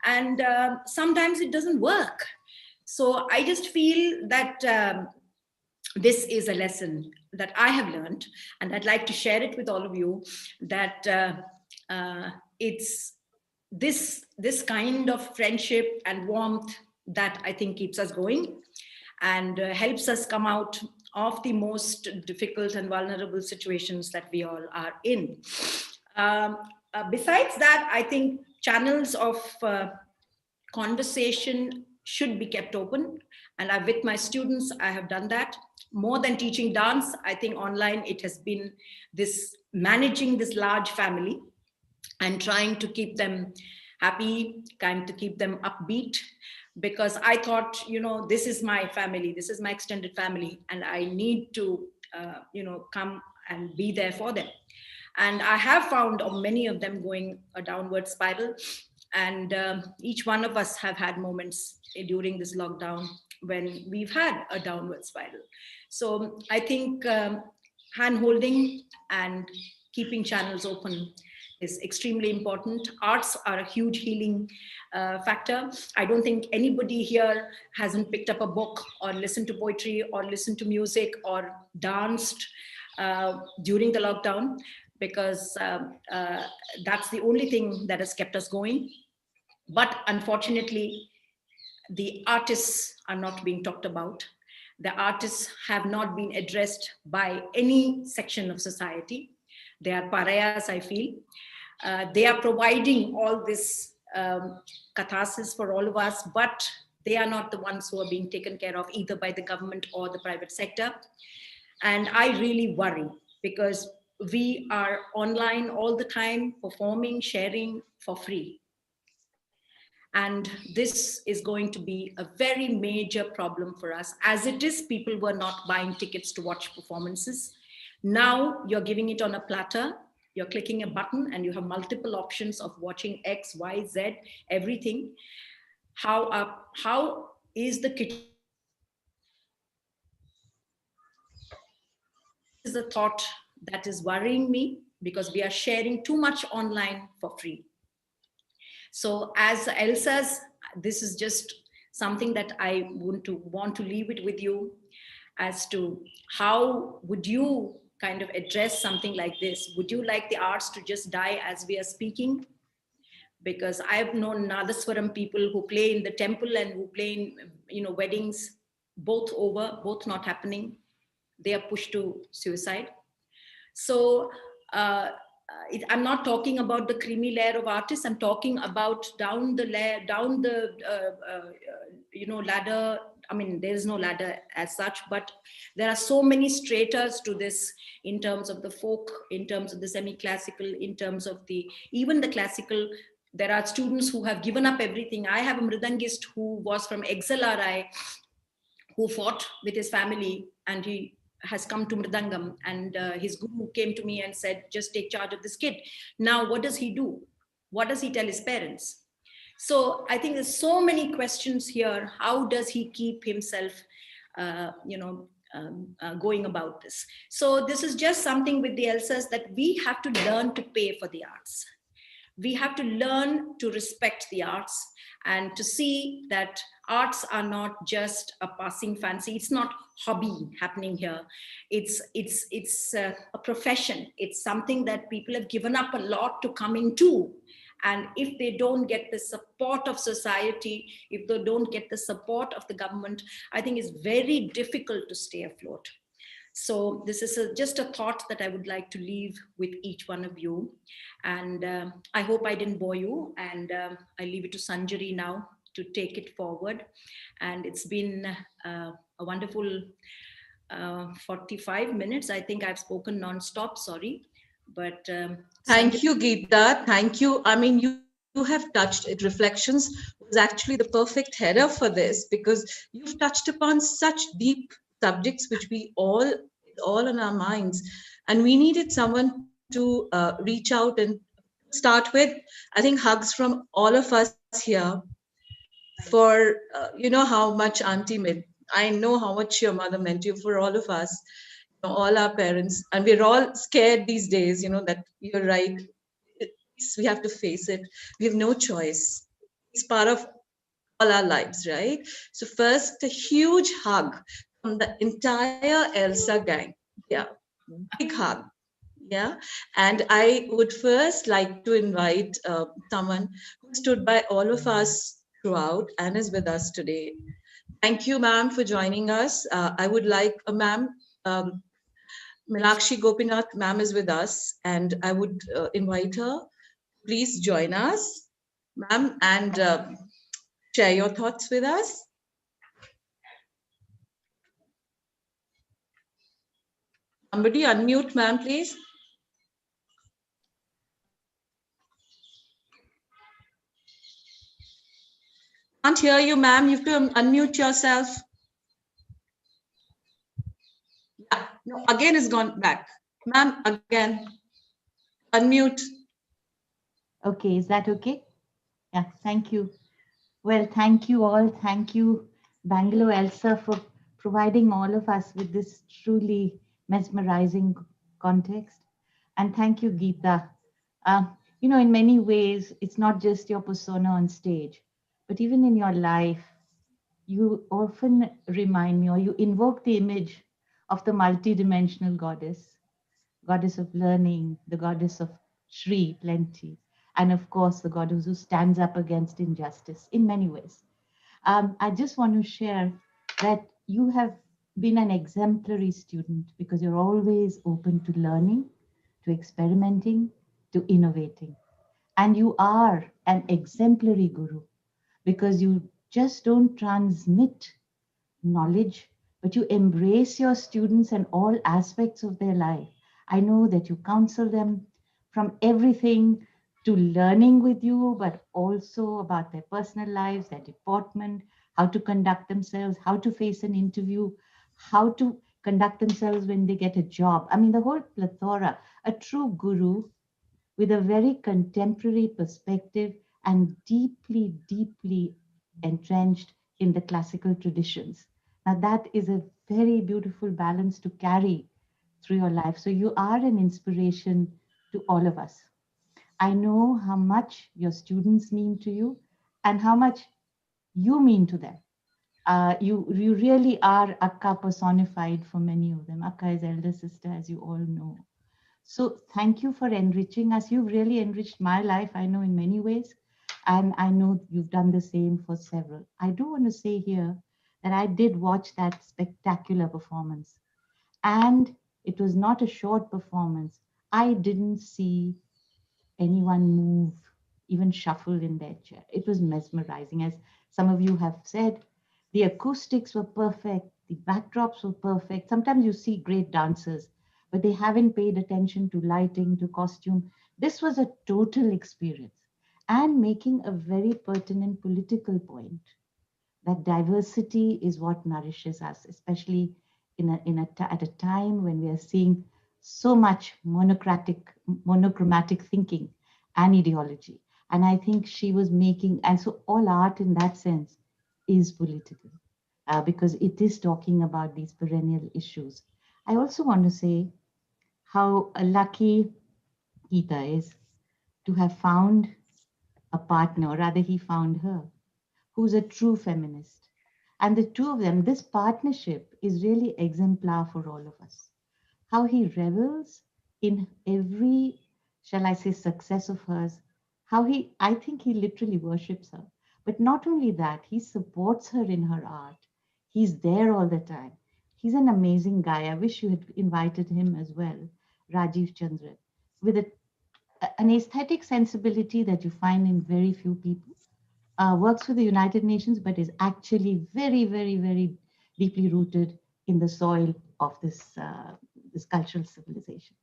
And sometimes it doesn't work. So I just feel that this is a lesson that I have learned, and I'd like to share it with all of you, that it's this kind of friendship and warmth that I think keeps us going and helps us come out of the most difficult and vulnerable situations that we all are in. besides that, I think channels of conversation should be kept open. And with my students, I have done that. More than teaching dance, I think online it has been this managing this large family and trying to keep them happy, trying to keep them upbeat, because I thought, this is my family, this is my extended family, and I need to, come and be there for them. And I have found many of them going a downward spiral. And each one of us have had moments during this lockdown when we've had a downward spiral. So I think hand-holding and keeping channels open is extremely important. Arts are a huge healing factor. I don't think anybody here hasn't picked up a book or listened to poetry or listened to music or danced during the lockdown, because that's the only thing that has kept us going. But unfortunately, the artists are not being talked about. The artists have not been addressed by any section of society. They are pariahs, I feel. They are providing all this catharsis for all of us, but they are not the ones who are being taken care of either by the government or the private sector. And I really worry, because we are online all the time, performing, sharing for free. And this is going to be a very major problem for us. As it is, people were not buying tickets to watch performances. Now you're giving it on a platter, you're clicking a button and you have multiple options of watching X, Y, Z, everything. How is the kitchen? This is a thought that is worrying me, because we are sharing too much online for free. So as Elsa's, this is just something that I want to leave it with you as to how would you kind of address something like this? Would you like the arts to just die as we are speaking? Because I've known Nadaswaram people who play in the temple and who play in weddings, both over, both not happening. They are pushed to suicide. So I'm not talking about the creamy layer of artists. I'm talking about down the layer, down the ladder. I mean, there is no ladder as such, but there are so many stratas to this, in terms of the folk, in terms of the semi-classical, in terms of even the classical. There are students who have given up everything. I have a mridangist who was from XLRI, who fought with his family, and he has come to Mridangam, and his guru came to me and said, just take charge of this kid. Now, what does he do? What does he tell his parents? So I think there's so many questions here. How does he keep himself, going about this? So this is just something with the Elsas, that we have to learn to pay for the arts. We have to learn to respect the arts and to see that arts are not just a passing fancy. It's not hobby happening here. It's a profession. It's something that people have given up a lot to come into. And if they don't get the support of society, if they don't get the support of the government, I think it's very difficult to stay afloat. So this is just a thought that I would like to leave with each one of you. And I hope I didn't bore you. And I leave it to Sanjari now to take it forward. And it's been a wonderful 45 minutes. I think I've spoken non-stop, sorry. But thank you, Geeta. Thank you. I mean, you have touched it. Reflections was actually the perfect header for this, because you've touched upon such deep subjects which we all on our minds, and we needed someone to reach out and start with. I think hugs from all of us here for how much Auntie meant. I know how much your mother meant to you, for all of us, all our parents, and we're all scared these days, that you're right. We have to face it. We have no choice. It's part of all our lives, right? So first, a huge hug from the entire Elsa gang. Yeah, big hug. Yeah, and I would first like to invite someone who stood by all of us throughout and is with us today. Thank you, ma'am, for joining us. I would like ma'am, Milakshi Gopinath, ma'am is with us, and I would invite her please join us, ma'am, and share your thoughts with us. Somebody unmute, ma'am, please. Can't hear you, ma'am. You have to unmute yourself. Yeah, no, again it's gone back. Ma'am, again. Unmute. Okay, is that okay? Yeah, thank you. Well, thank you all. Thank you, Bangalore Elsa, for providing all of us with this truly mesmerizing context. And thank you, Geeta. In many ways, it's not just your persona on stage, but even in your life, you often remind me or you invoke the image of the multidimensional goddess of learning, the goddess of Shri, plenty, and of course, the goddess who stands up against injustice in many ways. I just want to share that you have been an exemplary student because you're always open to learning, to experimenting, to innovating. And you are an exemplary guru because you just don't transmit knowledge, but you embrace your students and all aspects of their life. I know that you counsel them from everything to learning with you, but also about their personal lives, their deportment, how to conduct themselves, how to face an interview, how to conduct themselves when they get a job. I mean, the whole plethora, a true guru with a very contemporary perspective and deeply, deeply entrenched in the classical traditions. Now, that is a very beautiful balance to carry through your life. So, you are an inspiration to all of us. I know how much your students mean to you and how much you mean to them. You really are Akka personified for many of them. Akka is elder sister, as you all know. So thank you for enriching us. You've really enriched my life, I know, in many ways. And I know you've done the same for several. I do want to say here that I did watch that spectacular performance. And it was not a short performance. I didn't see anyone move, even shuffle in their chair. It was mesmerizing. As some of you have said, the acoustics were perfect, the backdrops were perfect. Sometimes you see great dancers, but they haven't paid attention to lighting, to costume. This was a total experience and making a very pertinent political point that diversity is what nourishes us, especially at a time when we are seeing so much monochromatic thinking and ideology. And I think she was making, and so all art in that sense is political because it is talking about these perennial issues. I also want to say how lucky Geeta is to have found a partner, or rather, he found her, who's a true feminist. And the two of them, this partnership is really exemplar for all of us. How he revels in every, shall I say, success of hers, how I think he literally worships her. But not only that, he supports her in her art. He's there all the time. He's an amazing guy. I wish you had invited him as well, Rajiv Chandran, with an aesthetic sensibility that you find in very few people. Works for the United Nations, but is actually very, very, very deeply rooted in the soil of this cultural civilization.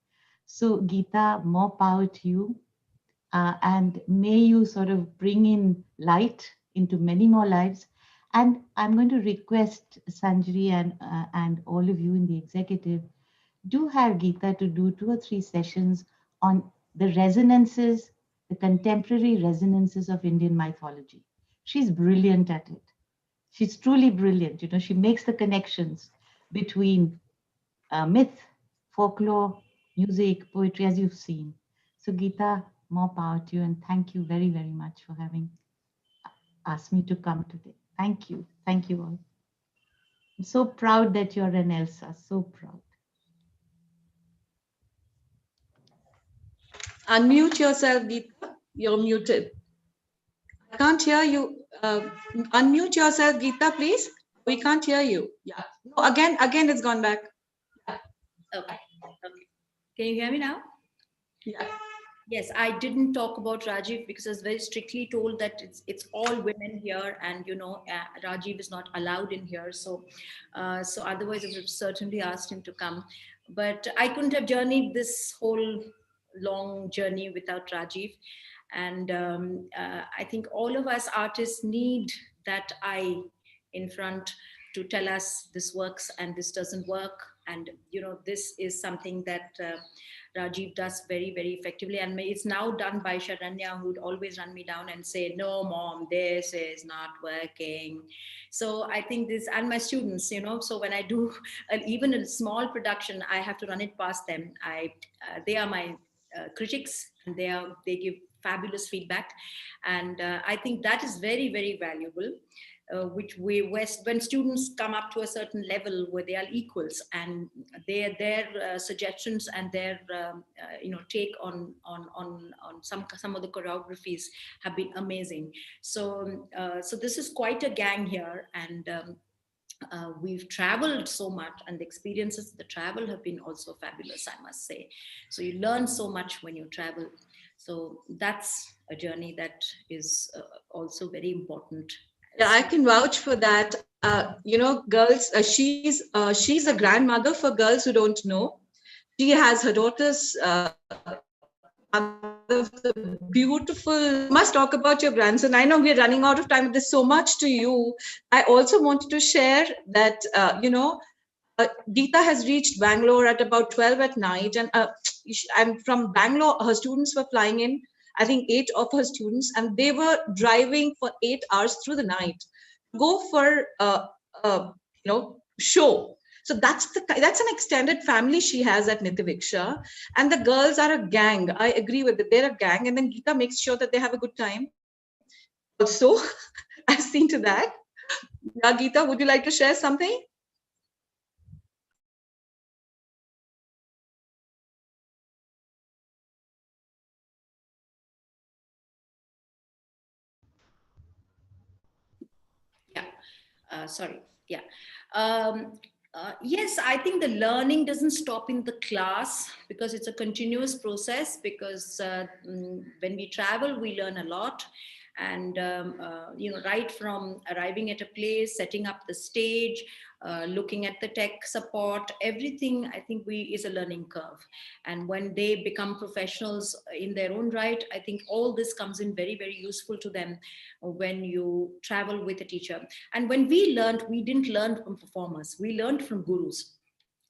So, Geeta, more power to you. And may you sort of bring in light into many more lives. And I'm going to request Sanjari and all of you in the executive, do have Geeta to do 2 or 3 sessions on the resonances, the contemporary resonances of Indian mythology. She's brilliant at it. She's truly brilliant. You know, she makes the connections between myth, folklore, music, poetry, as you've seen. So Geeta, more power to you, and thank you very, very much for having asked me to come today. Thank you. Thank you all. I'm so proud that you're an Elsa, so proud. Unmute yourself, Geeta. You're muted. I can't hear you. Unmute yourself, Geeta, please. We can't hear you. Yeah. No, again, it's gone back. Okay. Can you hear me now? Yeah. Yes, I didn't talk about Rajiv because I was very strictly told that it's all women here, and Rajiv is not allowed in here. So otherwise I would have certainly asked him to come, but I couldn't have journeyed this whole long journey without Rajiv. And I think all of us artists need that eye in front to tell us this works and this doesn't work, and this is something that Rajiv does very, very effectively. And it's now done by Sharanya, who'd always run me down and say, no, mom, this is not working. So I think this, and my students, so when I do even a small production, I have to run it past them. They are my critics, and they give fabulous feedback. And I think that is very, very valuable. When students come up to a certain level where they are equals, and their suggestions and their take on some of the choreographies have been amazing. So this is quite a gang here, and we've traveled so much, and the experiences of the travel have been also fabulous, I must say. So you learn so much when you travel. So that's a journey that is also very important. Yeah, I can vouch for that. Girls, she's a grandmother for girls who don't know. She has her daughter's beautiful. Must talk about your grandson. I know we're running out of time. There's so much to you. I also wanted to share that Geeta has reached Bangalore at about 12 at night, and I'm from Bangalore. Her students were flying in. I think 8 of her students, and they were driving for 8 hours through the night to go for show. So that's an extended family she has at Vriksha, and the girls are a gang. I agree with it. They're a gang, and then Geeta makes sure that they have a good time. Also, I've seen to that. Yeah, Geeta, would you like to share something? Sorry. Yeah. Yes, I think the learning doesn't stop in the class, because it's a continuous process. Because when we travel, we learn a lot. And right from arriving at a place, setting up the stage, looking at the tech support, everything, I think is a learning curve. And when they become professionals in their own right, I think all this comes in very, very useful to them when you travel with a teacher. And when we learned, we didn't learn from performers, we learned from gurus.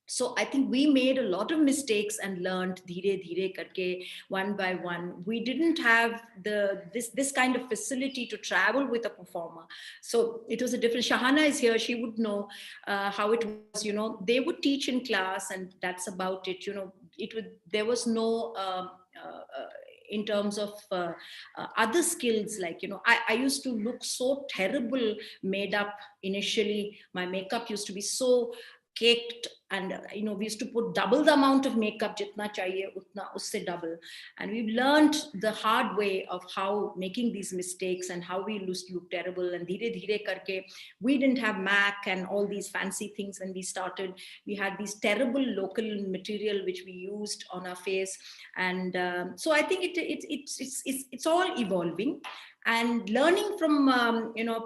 So I think we made a lot of mistakes and learned dheere dheere karke, one by one. We didn't have this kind of facility to travel with a performer. So it was a different. Shahana is here; she would know how it was. They would teach in class, and that's about it. There was no. In terms of other skills, like I used to look so terrible made up initially. My makeup used to be so caked, and we used to put double the amount of makeup, jitna chahiye utna usse double. And we learned the hard way of how making these mistakes and how we used to look terrible. And dheere dheere karke, we didn't have Mac and all these fancy things when we started. We had these terrible local material which we used on our face. And so I think it's all evolving. And learning from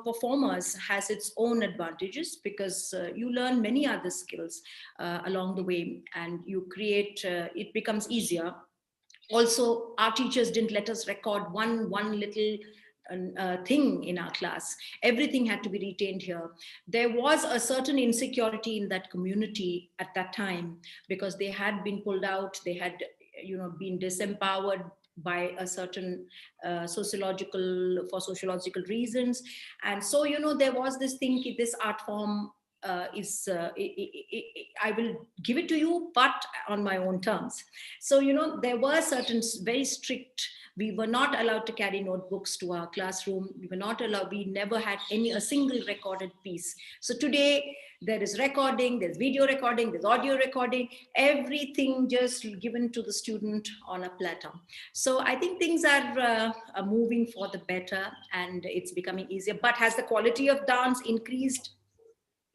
performers has its own advantages, because you learn many other skills along the way, and you create it becomes easier. Also, our teachers didn't let us record one little thing in our class. Everything had to be retained here. There was a certain insecurity in that community at that time, because they had been pulled out, they had been disempowered by a certain sociological reasons. And so there was this thing, this art form I will give it to you, but on my own terms. So there were certain very strict. We were not allowed to carry notebooks to our classroom. We were not allowed. We never had a single recorded piece. So today there is recording, there's video recording, there's audio recording, everything just given to the student on a platter. So I think things are moving for the better, and it's becoming easier. But has the quality of dance increased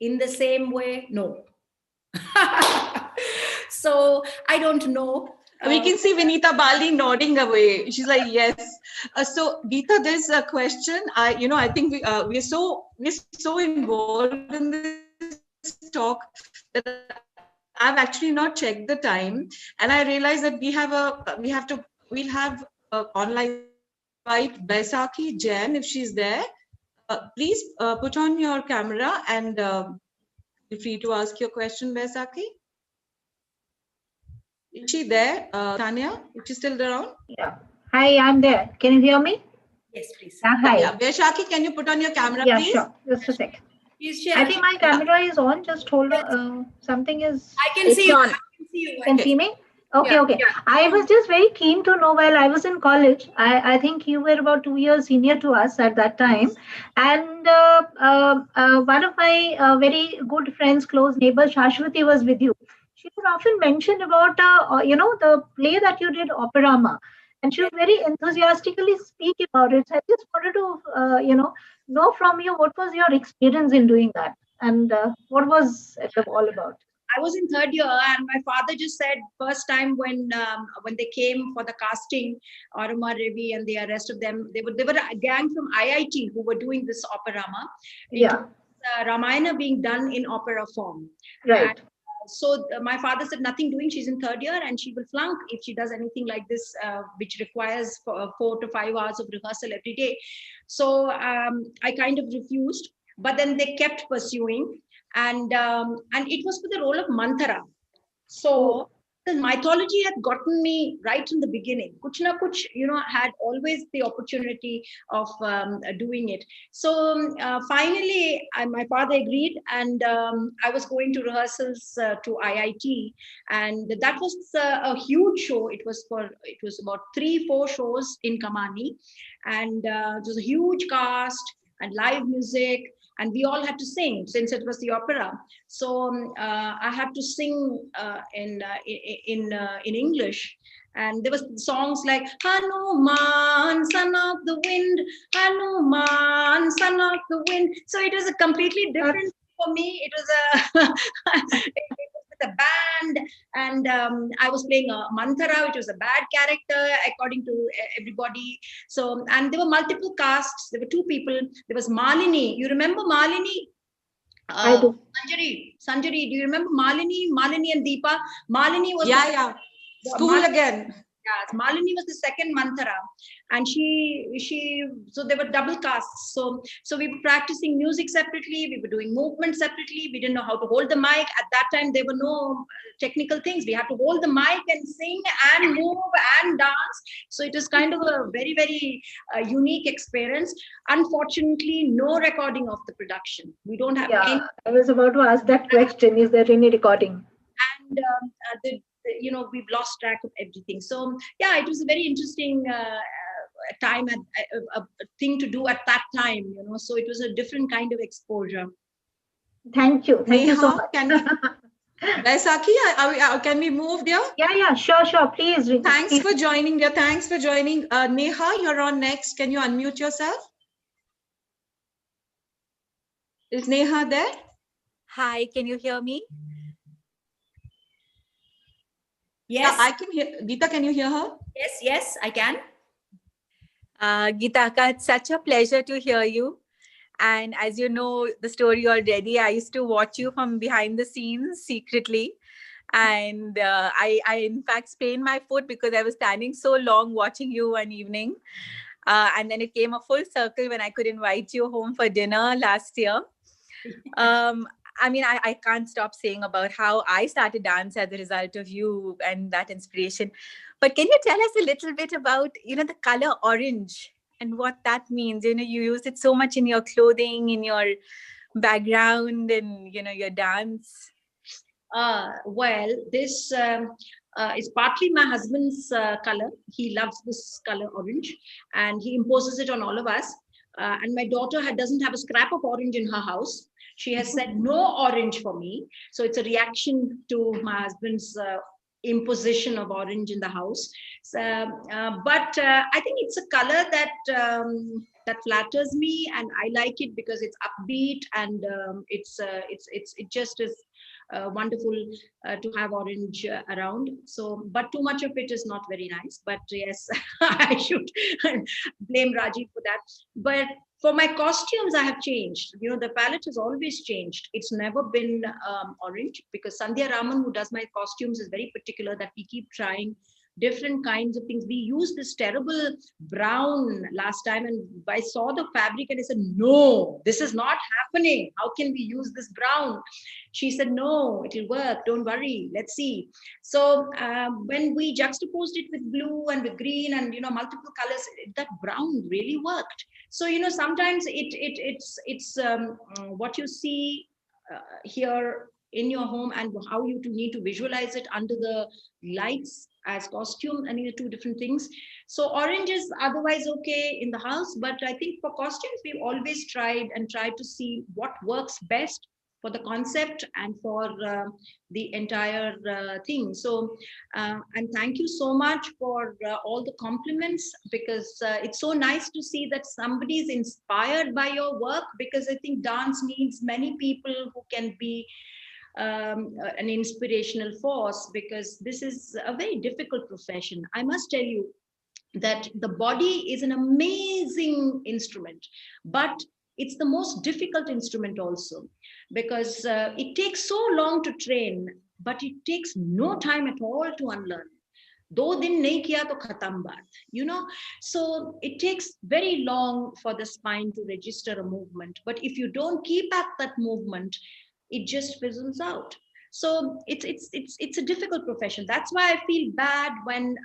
in the same way? No. So I don't know. We can see Vinita Bali nodding away. She's like, yes. So Geeta, there's a question. I think we're so involved in this talk that I've actually not checked the time, and I realized that we'll have online invite Baisakhi Jen if she's there. Please put on your camera and feel free to ask your question, Baisakhi. Is she there, Tanya? Is she still around? Yeah. Hi, I'm there. Can you hear me? Yes, please. Hi. Yeah. Vaishakhi, can you put on your camera, Yeah, please? sure. Just a sec. Please share. I think my camera is on. Just hold on. Something is. I can It's see you. on. I can see you. Can see me? Okay, Yeah, okay. yeah. I was just very keen to know while I was in college. I think you were about 2 years senior to us at that time. And one of my very good friends, close neighbor, Shashwati, was with you. She would often mention about, the play that you did, Operama. And she would very enthusiastically speak about it. So I just wanted to, know from you what was your experience in doing that and what was it all about? I was in third year, and my father just said first time when they came for the casting, Aruma Revi and the rest of them, they were a gang from IIT who were doing this operama. Yeah. Ramayana being done in opera form. Right. And, so my father said nothing doing. She's in third year and she will flunk if she does anything like this, which requires 4 to 5 hours of rehearsal every day. So I kind of refused, but then they kept pursuing, and it was for the role of Manthara. So the mythology had gotten me right from the beginning. Kuch na kuch, had always the opportunity of doing it. So finally, my father agreed, and I was going to rehearsals to IIT, and that was a huge show. It was about 3-4 shows in Kamani, and it was a huge cast and live music. And we all had to sing since it was the opera. So I had to sing in English, and there was songs like Hanuman, son of the wind, Hanuman, son of the wind. So it was a completely different for me. It was it was with a band, and I was playing a Manthara, which was a bad character according to everybody. So, and there were multiple casts. There were 2 people. There was Malini. You remember Malini? I do. Sanjari, do you remember Malini? Malini and Deepa. Malini was School again. Yeah, Malini was the second Manthara, and so there were double casts. So we were practicing music separately. We were doing movement separately. We didn't know how to hold the mic at that time. There were no technical things. We had to hold the mic and sing and move and dance. So it was kind of a very, very unique experience. Unfortunately, no recording of the production. We don't have any. I was about to ask that question. Is there any recording? And we've lost track of everything. So yeah, it was a very interesting time, a thing to do at that time. So it was a different kind of exposure. Thank you so much. Vaisakhi, can we move there? Yeah, sure, please. Thanks for joining, dear. Thanks for joining. Neha, you're on next. Can you unmute yourself? Is Neha there? Hi, can you hear me? Yes. Yeah, I can hear. Geeta, can you hear her? Yes, I can. Geeta, it's such a pleasure to hear you. And as you know the story already, I used to watch you from behind the scenes secretly. And I in fact sprained my foot because I was standing so long watching you one evening. And then it came a full circle when I could invite you home for dinner last year. I can't stop saying about how I started dance as a result of you and that inspiration. But can you tell us a little bit about, the color orange and what that means? You use it so much in your clothing, in your background, and, your dance. Well, this is partly my husband's color. He loves this color orange, and he imposes it on all of us. And my daughter doesn't have a scrap of orange in her house. She has said no orange for me. So it's a reaction to my husband's imposition of orange in the house. So, but I think it's a color that flatters me, and I like it because it's upbeat, and it just is wonderful to have orange around. So, but too much of it is not very nice. But yes, I should blame Rajiv for that. But for my costumes, I have changed. You know, the palette has always changed. It's never been orange, because Sandhya Raman, who does my costumes, is very particular that we keep trying different kinds of things. We used this terrible brown last time, and I saw the fabric and I said, no, this is not happening. How can we use this brown? She said, no, it'll work. Don't worry. Let's see. So when we juxtaposed it with blue and with green and, you know, multiple colors, that brown really worked. So, you know, sometimes it's what you see here in your home and how you need to visualize it under the lights as costume. I mean, two different things. So orange is otherwise okay in the house, but I think for costumes, we've always tried to see what works best for the concept and for the entire thing. So, and thank you so much for all the compliments, because it's so nice to see that somebody is inspired by your work, because I think dance needs many people who can be an inspirational force, because this is a very difficult profession. I must tell you that the body is an amazing instrument, but it's the most difficult instrument also, because it takes so long to train, but it takes no time at all to unlearn. Do din nahi kiya to khatam baat, you know. So it takes very long for the spine to register a movement, but if you don't keep up that movement, it just fizzles out. So it's a difficult profession. That's why I feel bad when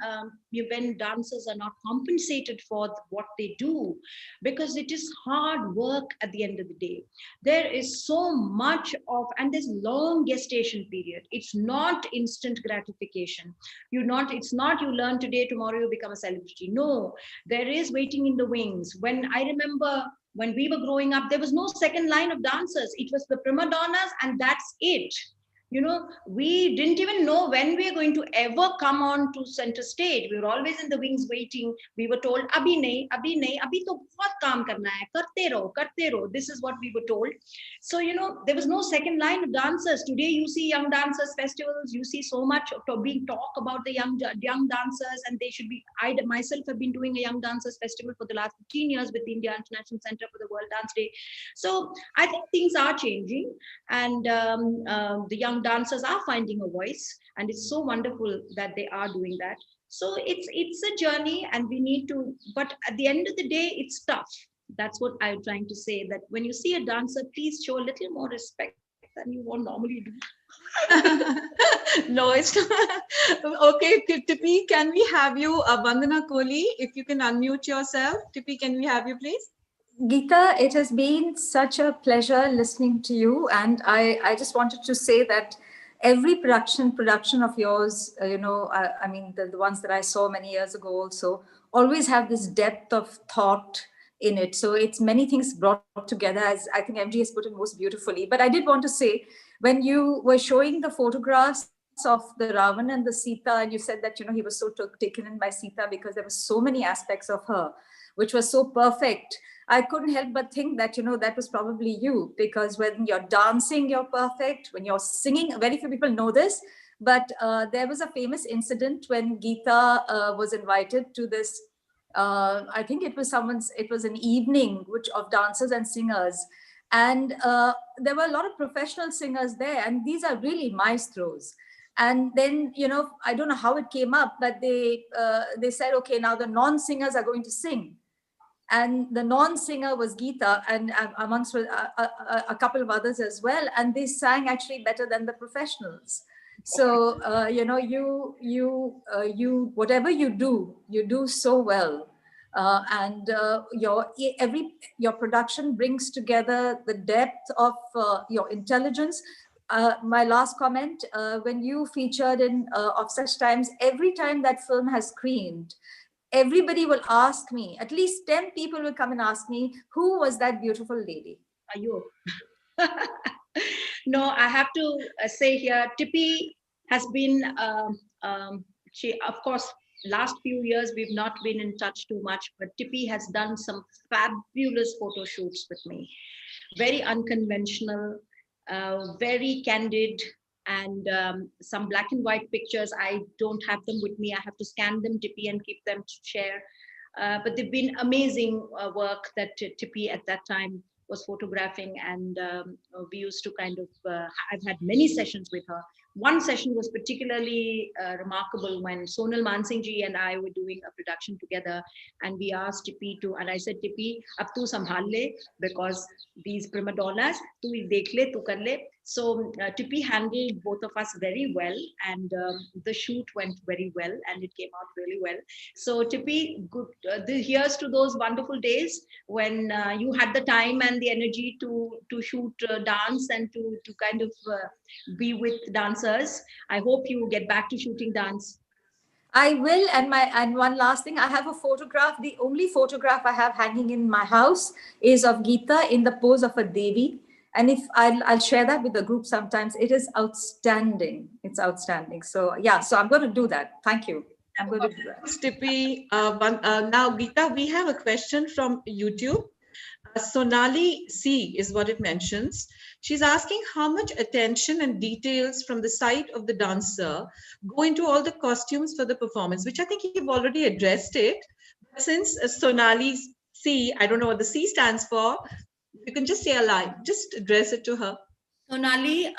dancers are not compensated for what they do, because it is hard work at the end of the day. There is so much of, and there's long gestation period. It's not instant gratification. It's not you learn today, tomorrow you become a celebrity. No, there is waiting in the wings. When I remember, when we were growing up, there was no second line of dancers. It was the prima donnas, and that's it. You know, we didn't even know when we are going to ever come on to center stage. We were always in the wings waiting. We were told, abhi nahi, abhi to bahut kaam karna hai, karte raho. This is what we were told. So, you know, there was no second line of dancers. Today, you see young dancers festivals. You see so much being talk about the young dancers, and they should be. I myself have been doing a young dancers festival for the last 15 years with the India International Center for the World Dance Day. So I think things are changing, and the young dancers are finding a voice, and it's so wonderful that they are doing that. So it's a journey, and we need to, but at the end of the day, it's tough. That's what I'm trying to say, that when you see a dancer, please show a little more respect than you would normally do. No, it's not. Okay, Tippy, can we have you, Vandana Kohli, if you can unmute yourself. Tippy, can we have you, please? Geeta, it has been such a pleasure listening to you, and I just wanted to say that every production of yours, I mean the ones that I saw many years ago also, always have this depth of thought in it. So it's many things brought together, as I think MG has put it most beautifully. But I did want to say, when you were showing the photographs of the Ravan and the Sita, and you said that, you know, he was so taken in by Sita because there were so many aspects of her which was so perfect. I couldn't help but think that, you know, that was probably you, because when you're dancing, you're perfect. When you're singing, very few people know this, but there was a famous incident when Geeta was invited to this, I think it was an evening of dancers and singers. And there were a lot of professional singers there, and these are really maestros. And then, you know, I don't know how it came up, but they said, okay, now the non-singers are going to sing. And the non-singer was Geeta, and amongst a couple of others as well. And they sang actually better than the professionals. So, you know, you whatever you do so well. And your production brings together the depth of your intelligence. My last comment, when you featured in Of Such Times, every time that film has screened, everybody will ask me, at least 10 people will come and ask me, who was that beautiful lady? Ayo. No, I have to say here, Tippy has been, she, of course, last few years, we've not been in touch too much, but Tippy has done some fabulous photo shoots with me. Very unconventional, very candid, and some black and white pictures. I don't have them with me. I have to scan them, Tippy, and keep them to share. But they've been amazing work that Tippy at that time was photographing, and we used to kind of, I've had many sessions with her. One session was particularly remarkable when Sonal Mansingh ji and I were doing a production together, and we asked Tippy to, and I said, Tippy, ab tu sambhal le, because these prima donnas, tu dekh le, tu kar le. So Tippy handled both of us very well, and the shoot went very well, and it came out really well. So Tippy, good, here's to those wonderful days when you had the time and the energy to shoot dance and to kind of be with dancers. I hope you get back to shooting dance. I will. And one last thing, I have a photograph. The only photograph I have hanging in my house is of Geeta in the pose of a Devi. And if I'll share that with the group sometimes. It is outstanding. It's outstanding. So yeah, so I'm going to do that. Thank you. I'm going to do that. Thanks, Tippy. Now, Geeta, we have a question from YouTube. Sonali C is what it mentions. She's asking how much attention and details from the side of the dancer go into all the costumes for the performance, which I think you've already addressed it. But since Sonali C, I don't know what the C stands for, you can just say a line, just address it to her. Sonali,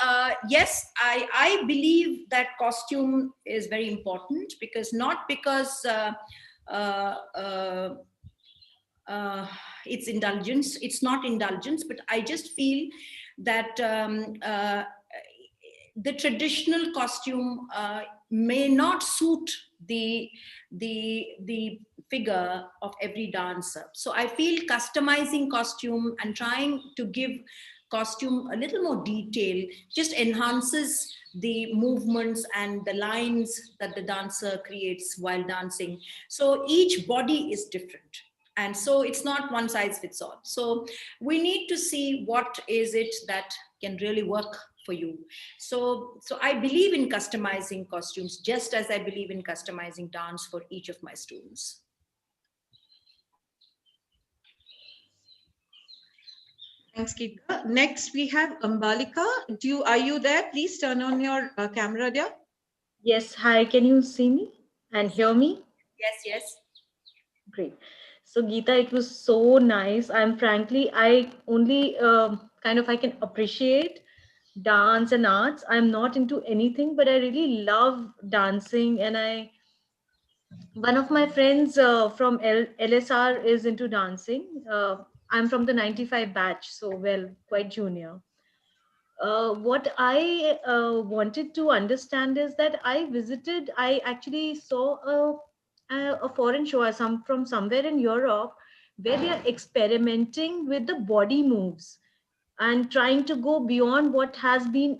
yes, I believe that costume is very important, because not because it's indulgence, it's not indulgence, but I just feel that the traditional costume may not suit the figure of every dancer. So I feel customizing costume and trying to give costume a little more detail just enhances the movements and the lines that the dancer creates while dancing. So each body is different. And so it's not one size fits all. So we need to see what is it that can really work for you. So I believe in customizing costumes, just as I believe in customizing dance for each of my students. Thanks, Geeta. Next, we have Ambalika. Are you there? Please turn on your camera, dear. Yes. Hi. Can you see me and hear me? Yes, yes. Great. So, Geeta, it was so nice. I only I can appreciate dance and arts. I'm not into anything, but I really love dancing. And one of my friends from LSR is into dancing. I'm from the 95 batch, so quite junior. What I wanted to understand is that I actually saw a foreign show from somewhere in Europe, where they are experimenting with the body moves and trying to go beyond what has been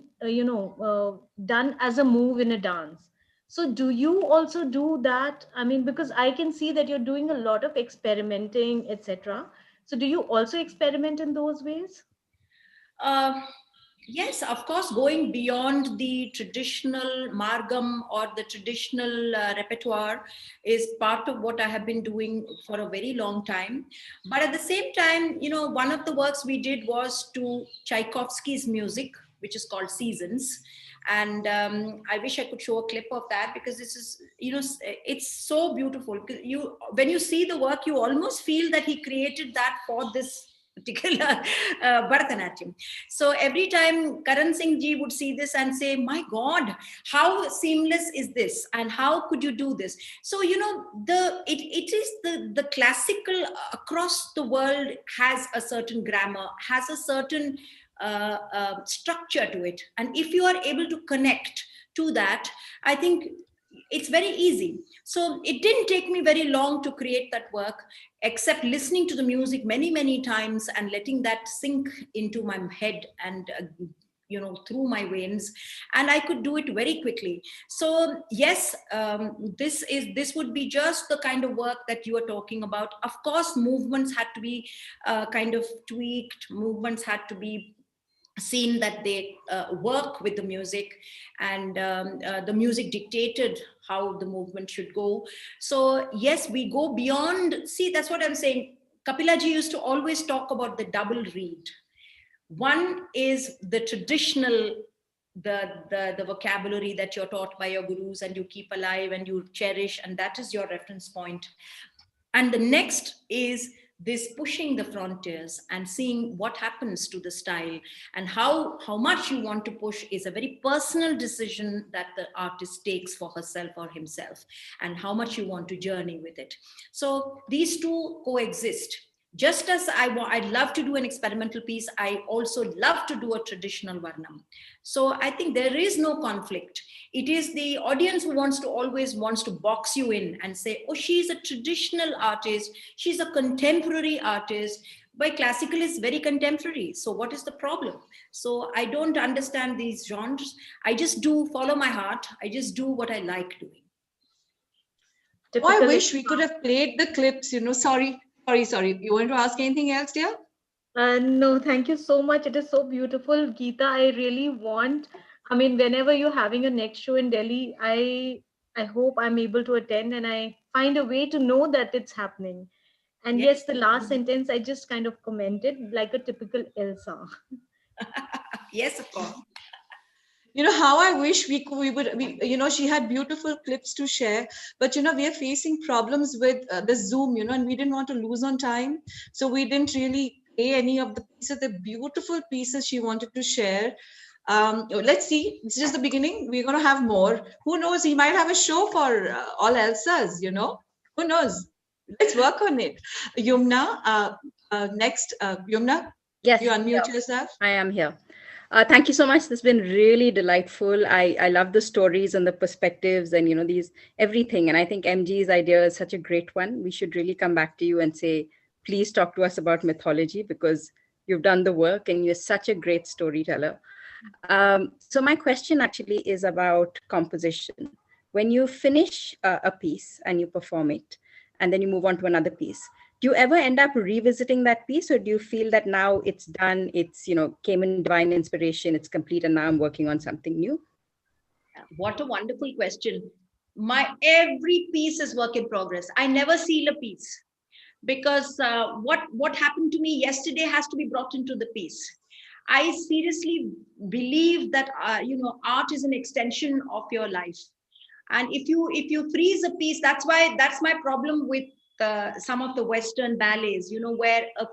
done as a move in a dance. So do you also do that? I mean, because I can see that you're doing a lot of experimenting, etc. So do you also experiment in those ways? Yes, of course, going beyond the traditional margam or the traditional repertoire is part of what I have been doing for a very long time. But at the same time, one of the works we did was to Tchaikovsky's music, which is called Seasons. And I wish I could show a clip of that, because this is, it's so beautiful. When you see the work, you almost feel that he created that for this particular Bharatanatyam. So every time Karan Singh ji would see this and say, my God, how seamless is this? And how could you do this? So, it is the classical across the world has a certain grammar, has a certain structure to it. And if you are able to connect to that, I think it's very easy. So it didn't take me very long to create that work, except listening to the music many, many times and letting that sink into my head and through my veins, and I could do it very quickly. So yes, this would be just the kind of work that you are talking about. Of course, movements had to be kind of tweaked. Movements had to be seen that they work with the music, and the music dictated how the movement should go. So yes, we go beyond. See, that's what I'm saying. Kapilaji used to always talk about the double read. One is the traditional the vocabulary that you're taught by your gurus, and you keep alive and you cherish, and that is your reference point. And the next is this pushing the frontiers and seeing what happens to the style, and how much you want to push is a very personal decision that the artist takes for herself or himself, and how much you want to journey with it. So these two coexist. Just as I'd love to do an experimental piece, I also love to do a traditional varnam. So I think there is no conflict. It is the audience who always wants to box you in and say, oh, she's a traditional artist, she's a contemporary artist, but classical is very contemporary. So what is the problem? So I don't understand these genres. I just do follow my heart. I just do what I like doing. Oh, I wish we could have played the clips, Sorry. You want to ask anything else, dear? No, thank you so much. It is so beautiful, Geeta. I really want, whenever you're having a next show in Delhi, I hope I'm able to attend, and I find a way to know that it's happening. And yes, the last sentence I just kind of commented like a typical Elsa. Yes, of course. How I wish we would, she had beautiful clips to share, but, we are facing problems with the Zoom, and we didn't want to lose on time. So we didn't really play any of the pieces, the beautiful pieces she wanted to share. Let's see, it's just the beginning. We're going to have more. Who knows? He might have a show for all Elsas, who knows? Let's work on it. Yumna, next, Yumna, yes, you unmute yourself. I am here. Thank you so much. This has been really delightful. I love the stories and the perspectives and, everything. And I think MG's idea is such a great one. We should really come back to you and say, please talk to us about mythology, because you've done the work and you're such a great storyteller. So my question actually is about composition. When you finish a piece and you perform it, and then you move on to another piece, do you ever end up revisiting that piece, or do you feel that now it's done, it's, came in divine inspiration, it's complete, and now I'm working on something new? What a wonderful question. Every piece is work in progress. I never seal a piece, because what happened to me yesterday has to be brought into the piece. I seriously believe that, art is an extension of your life. And if you freeze a piece, that's my problem with some of the Western ballets, where a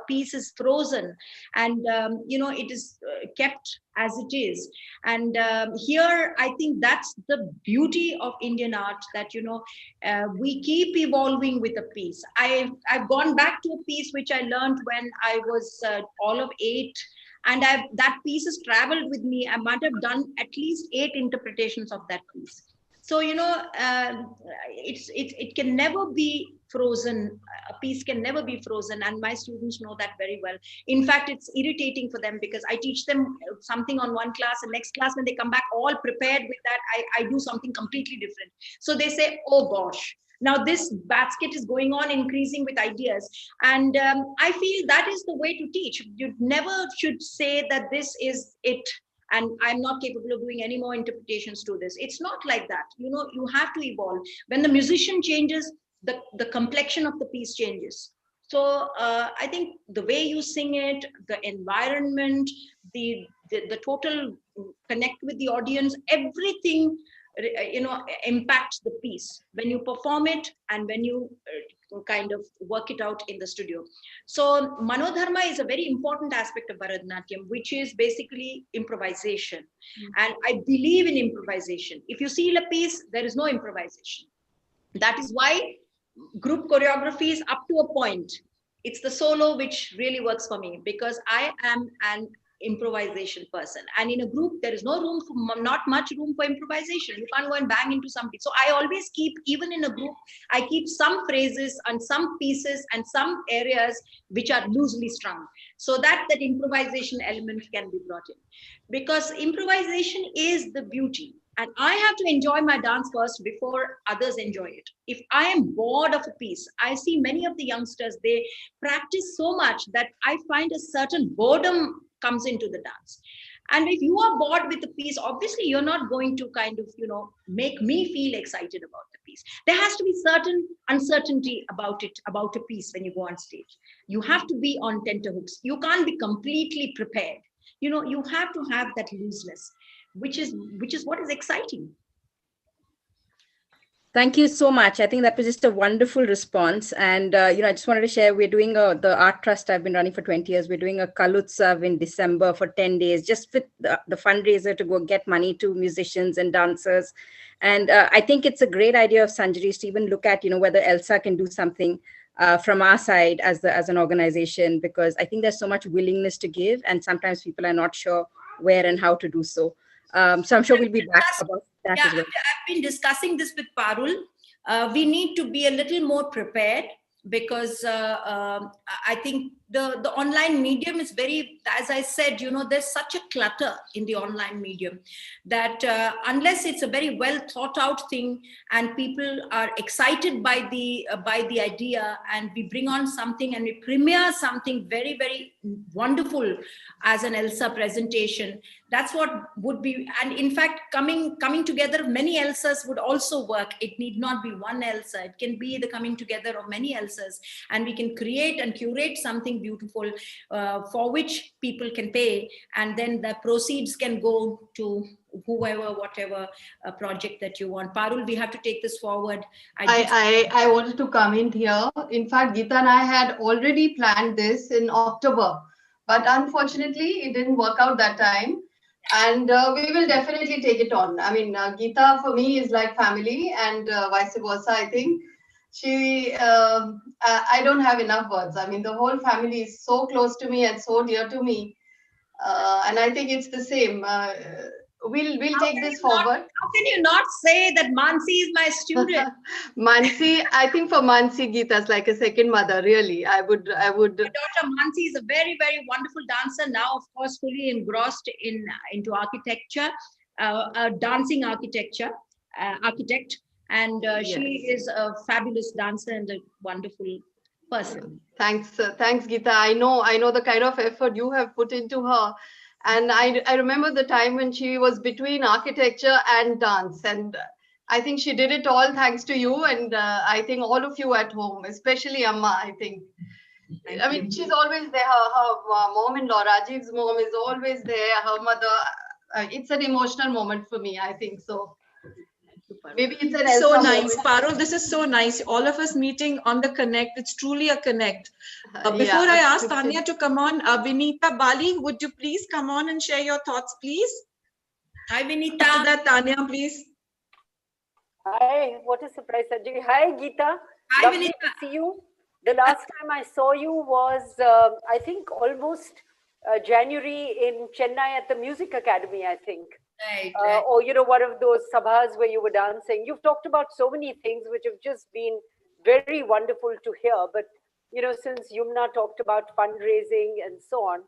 piece is frozen and, it is kept as it is. And here, I think that's the beauty of Indian art, that, we keep evolving with a piece. I've gone back to a piece which I learned when I was all of 8. And that piece has traveled with me. I might have done at least 8 interpretations of that piece. So, it can never be frozen. A piece can never be frozen. And my students know that very well. In fact, it's irritating for them, because I teach them something on one class, and next class, when they come back all prepared with that, I do something completely different. So they say, oh gosh, now this basket is going on increasing with ideas. And I feel that is the way to teach. You never should say that this is it, and I'm not capable of doing any more interpretations to this. It's not like that. You have to evolve. When the musician changes, the complexion of the piece changes. So I think the way you sing it, the environment, the total connect with the audience, everything, impacts the piece when you perform it and when you kind of work it out in the studio. So Manodharma is a very important aspect of Bharatanatyam, which is basically improvisation. And I believe in improvisation. If you seal a piece, there is no improvisation. That is why group choreography is up to a point. It's the solo which really works for me, because I am an improvisation person, and in a group there is not much room for improvisation. You can't go and bang into somebody. So I always keep, even in a group, I keep some phrases and some pieces and some areas which are loosely strung, so that improvisation element can be brought in, because improvisation is the beauty. And I have to enjoy my dance first before others enjoy it. If I am bored of a piece, I see many of the youngsters, they practice so much that I find a certain boredom comes into the dance. And if you are bored with the piece, obviously you're not going to kind of, make me feel excited about the piece. There has to be certain uncertainty about it, about a piece when you go on stage. You have to be on tenterhooks. You can't be completely prepared. You have to have that looseness. which is what is exciting. Thank you so much. I think that was just a wonderful response. And, I just wanted to share, we're doing the Art Trust I've been running for 20 years. We're doing a Kalutsav in December for 10 days, just with the fundraiser to go get money to musicians and dancers. And I think it's a great idea of Sanjari's to even look at, whether Elsa can do something from our side as an organization, because I think there's so much willingness to give. And sometimes people are not sure where and how to do so. So I'm sure we'll be back about that as well. I've been discussing this with Parul. We need to be a little more prepared, because I think the online medium is very, as I said, there's such a clutter in the online medium that unless it's a very well thought out thing and people are excited by the idea, and we bring on something and we premiere something very, very wonderful as an Elsa presentation, that's what would be. And in fact, coming together of many Elsas would also work. It need not be one Elsa. It can be the coming together of many Elsas, and we can create and curate something beautiful for which people can pay, and then the proceeds can go to whoever, whatever project that you want. Parul, we have to take this forward. I wanted to comment here. In fact, Geeta and I had already planned this in October, but unfortunately it didn't work out that time. And we will definitely take it on. I mean, Geeta for me is like family, and vice versa. I think I don't have enough words. I mean, the whole family is so close to me and so dear to me. And I think it's the same. We'll take this forward. How can you not say that Mansi is my student? Mansi, I think for Mansi, Geeta's like a second mother, really. I would. My daughter Mansi is a very, very wonderful dancer now, of course, fully engrossed into architecture, dancing architecture, architect. And yes, she is a fabulous dancer and a wonderful person. Thanks, Geeta. I know the kind of effort you have put into her. And I remember the time when she was between architecture and dance. And I think she did it all thanks to you. And I think all of you at home, especially Amma, I think. I mean, she's always there. Her mom-in-law, Rajiv's mom, is always there. Her mother. It's an emotional moment for me, I think so. Maybe it's an Elsa so nice, moment. Parul. This is so nice. All of us meeting on the connect. It's truly a connect. Before I ask Tanya to come on, Vinita Bali, would you please come on and share your thoughts, please? Hi, Vinita. After that, Tanya, please. Hi, what a surprise, Sanjay. Hi, Geeta. Hi, Lovely Vinita. to see you. The last time I saw you was, I think, almost January in Chennai at the Music Academy, I think. Right. Or, one of those sabhas where you were dancing. You've talked about so many things which have just been very wonderful to hear. But, since Yumna talked about fundraising and so on,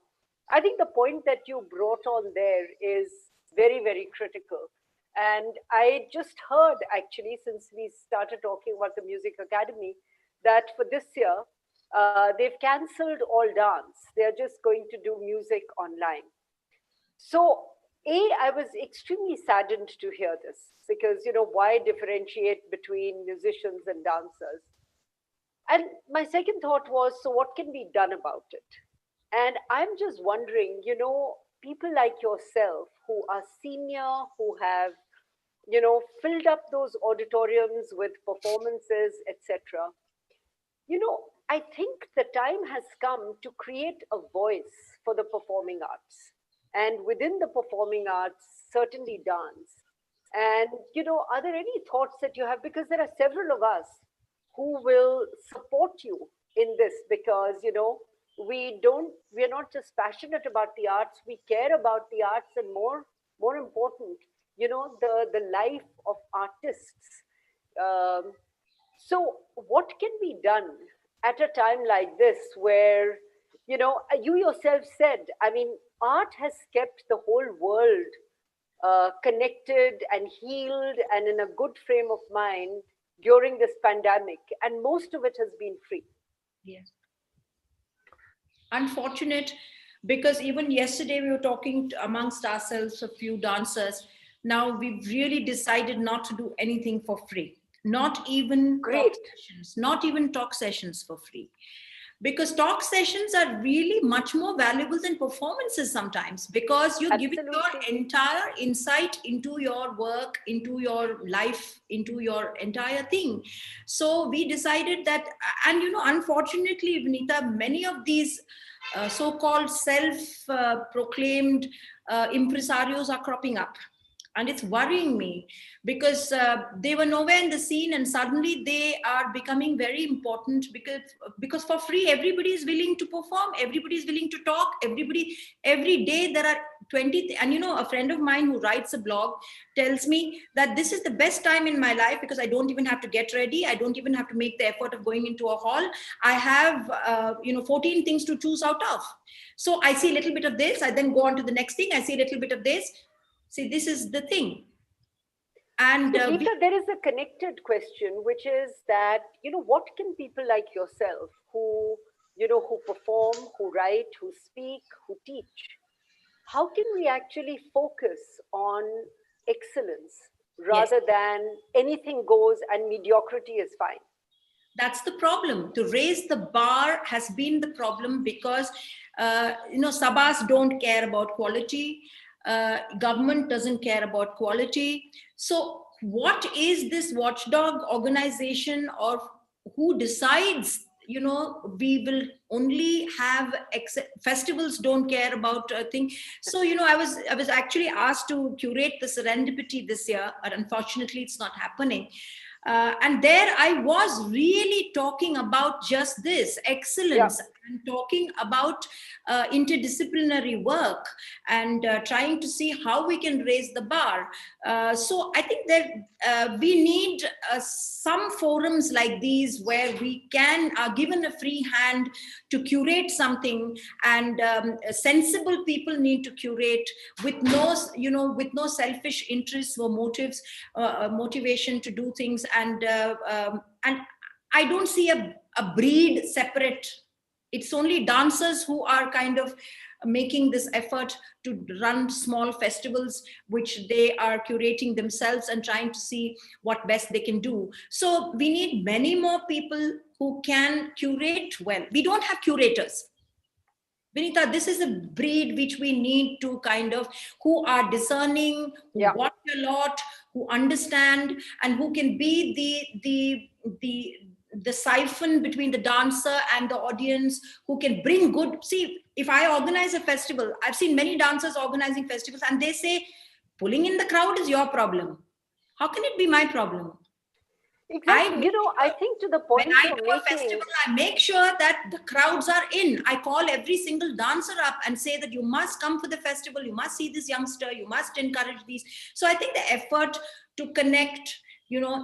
I think the point that you brought on there is very, very critical. And I just heard, actually, since we started talking about the Music Academy, that for this year, they've cancelled all dance. They're just going to do music online. So, I was extremely saddened to hear this, because, why differentiate between musicians and dancers? And my second thought was, so what can be done about it? And I'm just wondering, people like yourself who are senior, who have, filled up those auditoriums with performances, etc. I think the time has come to create a voice for the performing arts. And within the performing arts, certainly dance. And, are there any thoughts that you have? Because there are several of us who will support you in this, because, we're not just passionate about the arts, we care about the arts, and more important, the life of artists. So what can be done at a time like this where, you yourself said, art has kept the whole world connected and healed and in a good frame of mind during this pandemic, and most of it has been free. Yes. Unfortunate, because even yesterday we were talking amongst ourselves, a few dancers. Now we've really decided not to do anything for free. Not even talk sessions for free. because talk sessions are really much more valuable than performances sometimes, because you're giving your entire insight into your work, into your life, into your entire thing. So we decided that, and unfortunately, Vinita, many of these so-called self-proclaimed impresarios are cropping up. And it's worrying me, because they were nowhere in the scene, and suddenly they are becoming very important, because for free everybody is willing to perform, everybody is willing to talk, every day there are 20 and a friend of mine who writes a blog tells me that this is the best time in my life, because I don't even have to get ready, I don't even have to make the effort of going into a hall. I have 14 things to choose out of. So I see a little bit of this, I then go on to the next thing, I see a little bit of this. See, this is the thing. And so, Geeta, there is a connected question, which is that, what can people like yourself who, who perform, who write, who speak, who teach, how can we actually focus on excellence rather than anything goes and mediocrity is fine? That's the problem. To raise the bar has been the problem, because, sabhas don't care about quality. Government doesn't care about quality. So what is this watchdog organization, or who decides, we will only have festivals don't care about a thing. So, I was actually asked to curate the Serendipity this year, but unfortunately it's not happening. And there I was really talking about just this excellence, and talking about interdisciplinary work, and trying to see how we can raise the bar. So I think that we need some forums like these, where we are given a free hand to curate something, and sensible people need to curate with no selfish interests or motives, motivation to do things. And I don't see a breed separate. It's only dancers who are kind of making this effort to run small festivals, which they are curating themselves and trying to see what best they can do. So we need many more people who can curate well. We don't have curators. Vinita, this is a breed which we need to who are discerning, who watch a lot, who understand, and who can be the siphon between the dancer and the audience, who can bring good. See, if I organize a festival, I've seen many dancers organizing festivals, and they say, pulling in the crowd is your problem. How can it be my problem? Exactly. I think to the point when I do a festival, I make sure that the crowds are in. I call every single dancer up and say that you must come for the festival, you must see this youngster, you must encourage these. So I think the effort to connect,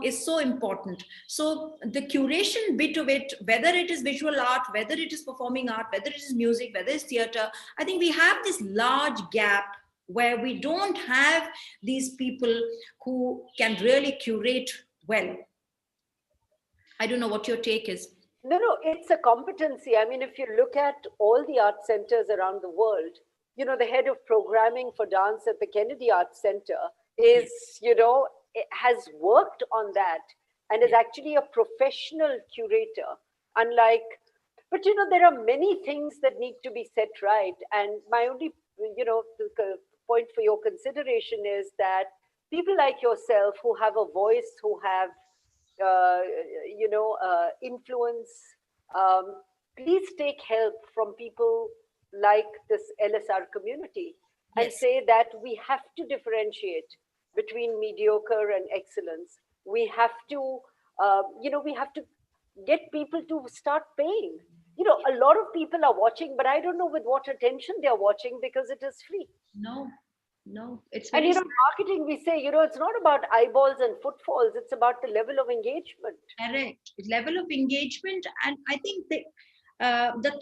is so important. So the curation bit of it, whether it is visual art, whether it is performing art, whether it is music, whether it's theater, I think we have this large gap where we don't have these people who can really curate well. I don't know what your take is. No, it's a competency. I mean, if you look at all the art centers around the world, the head of programming for dance at the Kennedy Arts Center is, has worked on that and is actually a professional curator. But there are many things that need to be set right. And my only, point for your consideration is that people like yourself who have a voice, who have influence, please take help from people like this LSR community and say that we have to differentiate between mediocre and excellence. We have to, we have to get people to start paying. A lot of people are watching, but I don't know with what attention they are watching, because it is free. No, it's very marketing, we say, it's not about eyeballs and footfalls, it's about the level of engagement. Correct. Level of engagement. And I think the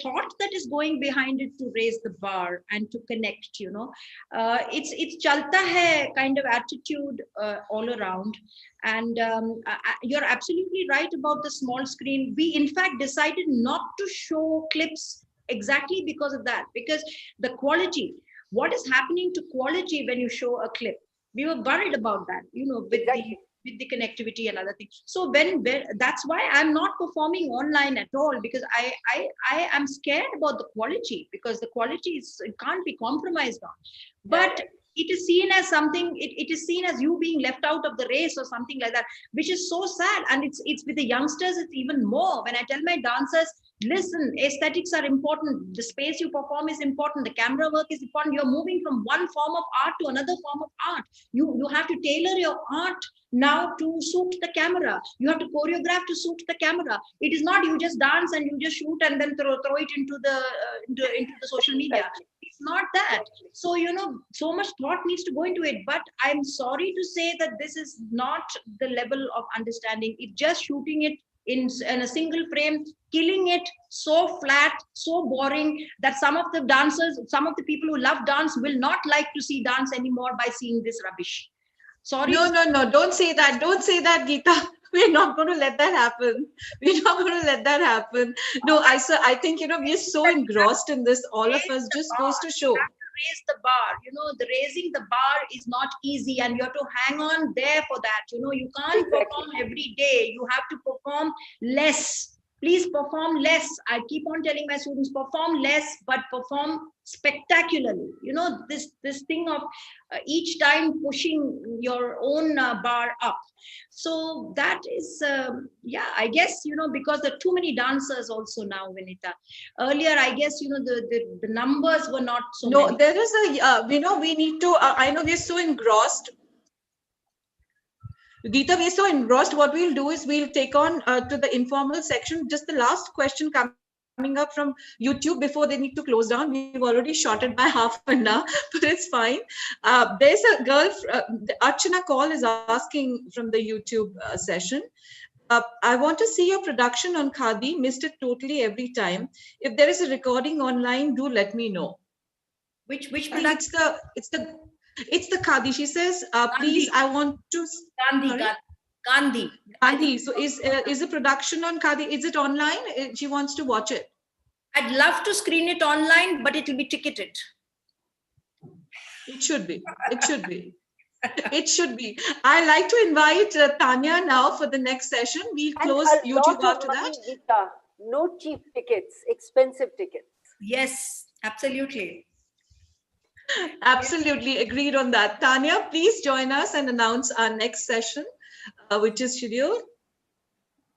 thought that is going behind it to raise the bar and to connect, it's chalta hai kind of attitude all around. And you're absolutely right about the small screen. We in fact decided not to show clips exactly because of that, because the quality, what is happening to quality when you show a clip? We were worried about that, with with the connectivity and other things. So when that's why I'm not performing online at all, because I am scared about the quality, because the quality it can't be compromised on. But it is seen as something, it is seen as you being left out of the race or something like that, which is so sad. And it's with the youngsters, it's even more. When I tell my dancers, listen, aesthetics are important, the space you perform is important, the camera work is important, you're moving from one form of art to another form of art. You have to tailor your art now to suit the camera. You have to choreograph to suit the camera. It is not you just dance and you just shoot and then throw it into the social media. It's not that. So, so much thought needs to go into it. But I'm sorry to say that this is not the level of understanding. It's just shooting it in a single frame, killing it so flat, so boring, that some of the dancers, some of the people who love dance will not like to see dance anymore by seeing this rubbish. Sorry. No, don't say that. Don't say that, Geeta. We're not going to let that happen. We're not going to let that happen. No, I think, we're so engrossed in this. All of us just goes to show. Raise the bar, the raising the bar is not easy, and you have to hang on there for that. You can't perform every day. You have to perform less. Please perform less. I keep on telling my students, perform less, but perform spectacularly. This thing of each time pushing your own bar up. So that is, I guess, because there are too many dancers also now, Vinita. Earlier, I guess, the numbers were not so many. No, there is we need to, I know we're so engrossed. Geeta, we're so engrossed. What we'll do is we'll take on to the informal section. Just the last question coming up from YouTube before they need to close down. We've already shot it by half an hour, but it's fine. There's a girl, Archana Call is asking from the YouTube session. I want to see your production on Khadi. Missed it totally every time. If there is a recording online, do let me know. Which production? It's the Khadi. She says, please, I want to... Gandhi. So is the production on Khadi, is it online? She wants to watch it. I'd love to screen it online, but it will be ticketed. It should be. It should be. It should be. I like to invite Tanya now for the next session. We'll close YouTube after that. Geeta. No cheap tickets, expensive tickets. Yes, absolutely. Absolutely agreed on that. Tanya, please join us and announce our next session, which is scheduled.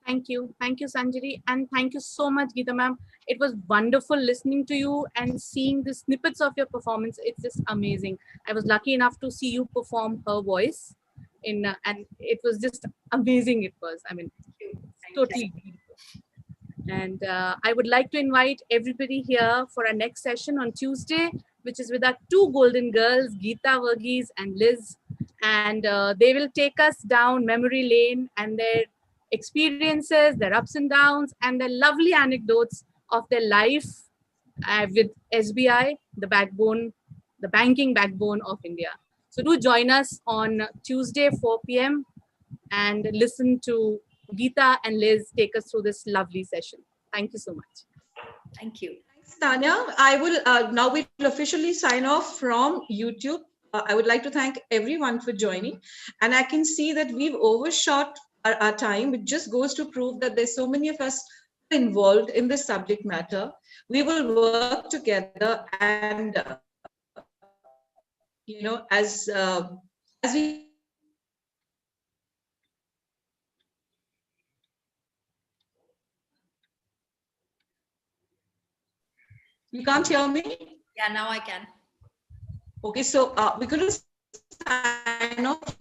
Thank you, Sanjari, and thank you so much, Geeta ma'am. It was wonderful listening to you and seeing the snippets of your performance. It's just amazing. I was lucky enough to see you perform Her Voice, and it was just amazing. It was, totally beautiful. And I would like to invite everybody here for our next session on Tuesday, which is with our two golden girls, Geeta Varghese and Liz. And they will take us down memory lane and their experiences, their ups and downs, and their lovely anecdotes of their life with SBI, the banking backbone of India. So do join us on Tuesday, 4 p.m. and listen to Geeta and Liz take us through this lovely session. Thank you so much. Thank you. Thanks, Tanya. I will now we will officially sign off from YouTube. I would like to thank everyone for joining. And I can see that we've overshot our time. It just goes to prove that there's so many of us involved in this subject matter. We will work together and, as we You can't hear me? Yeah, now I can. Okay, so we're going to sign off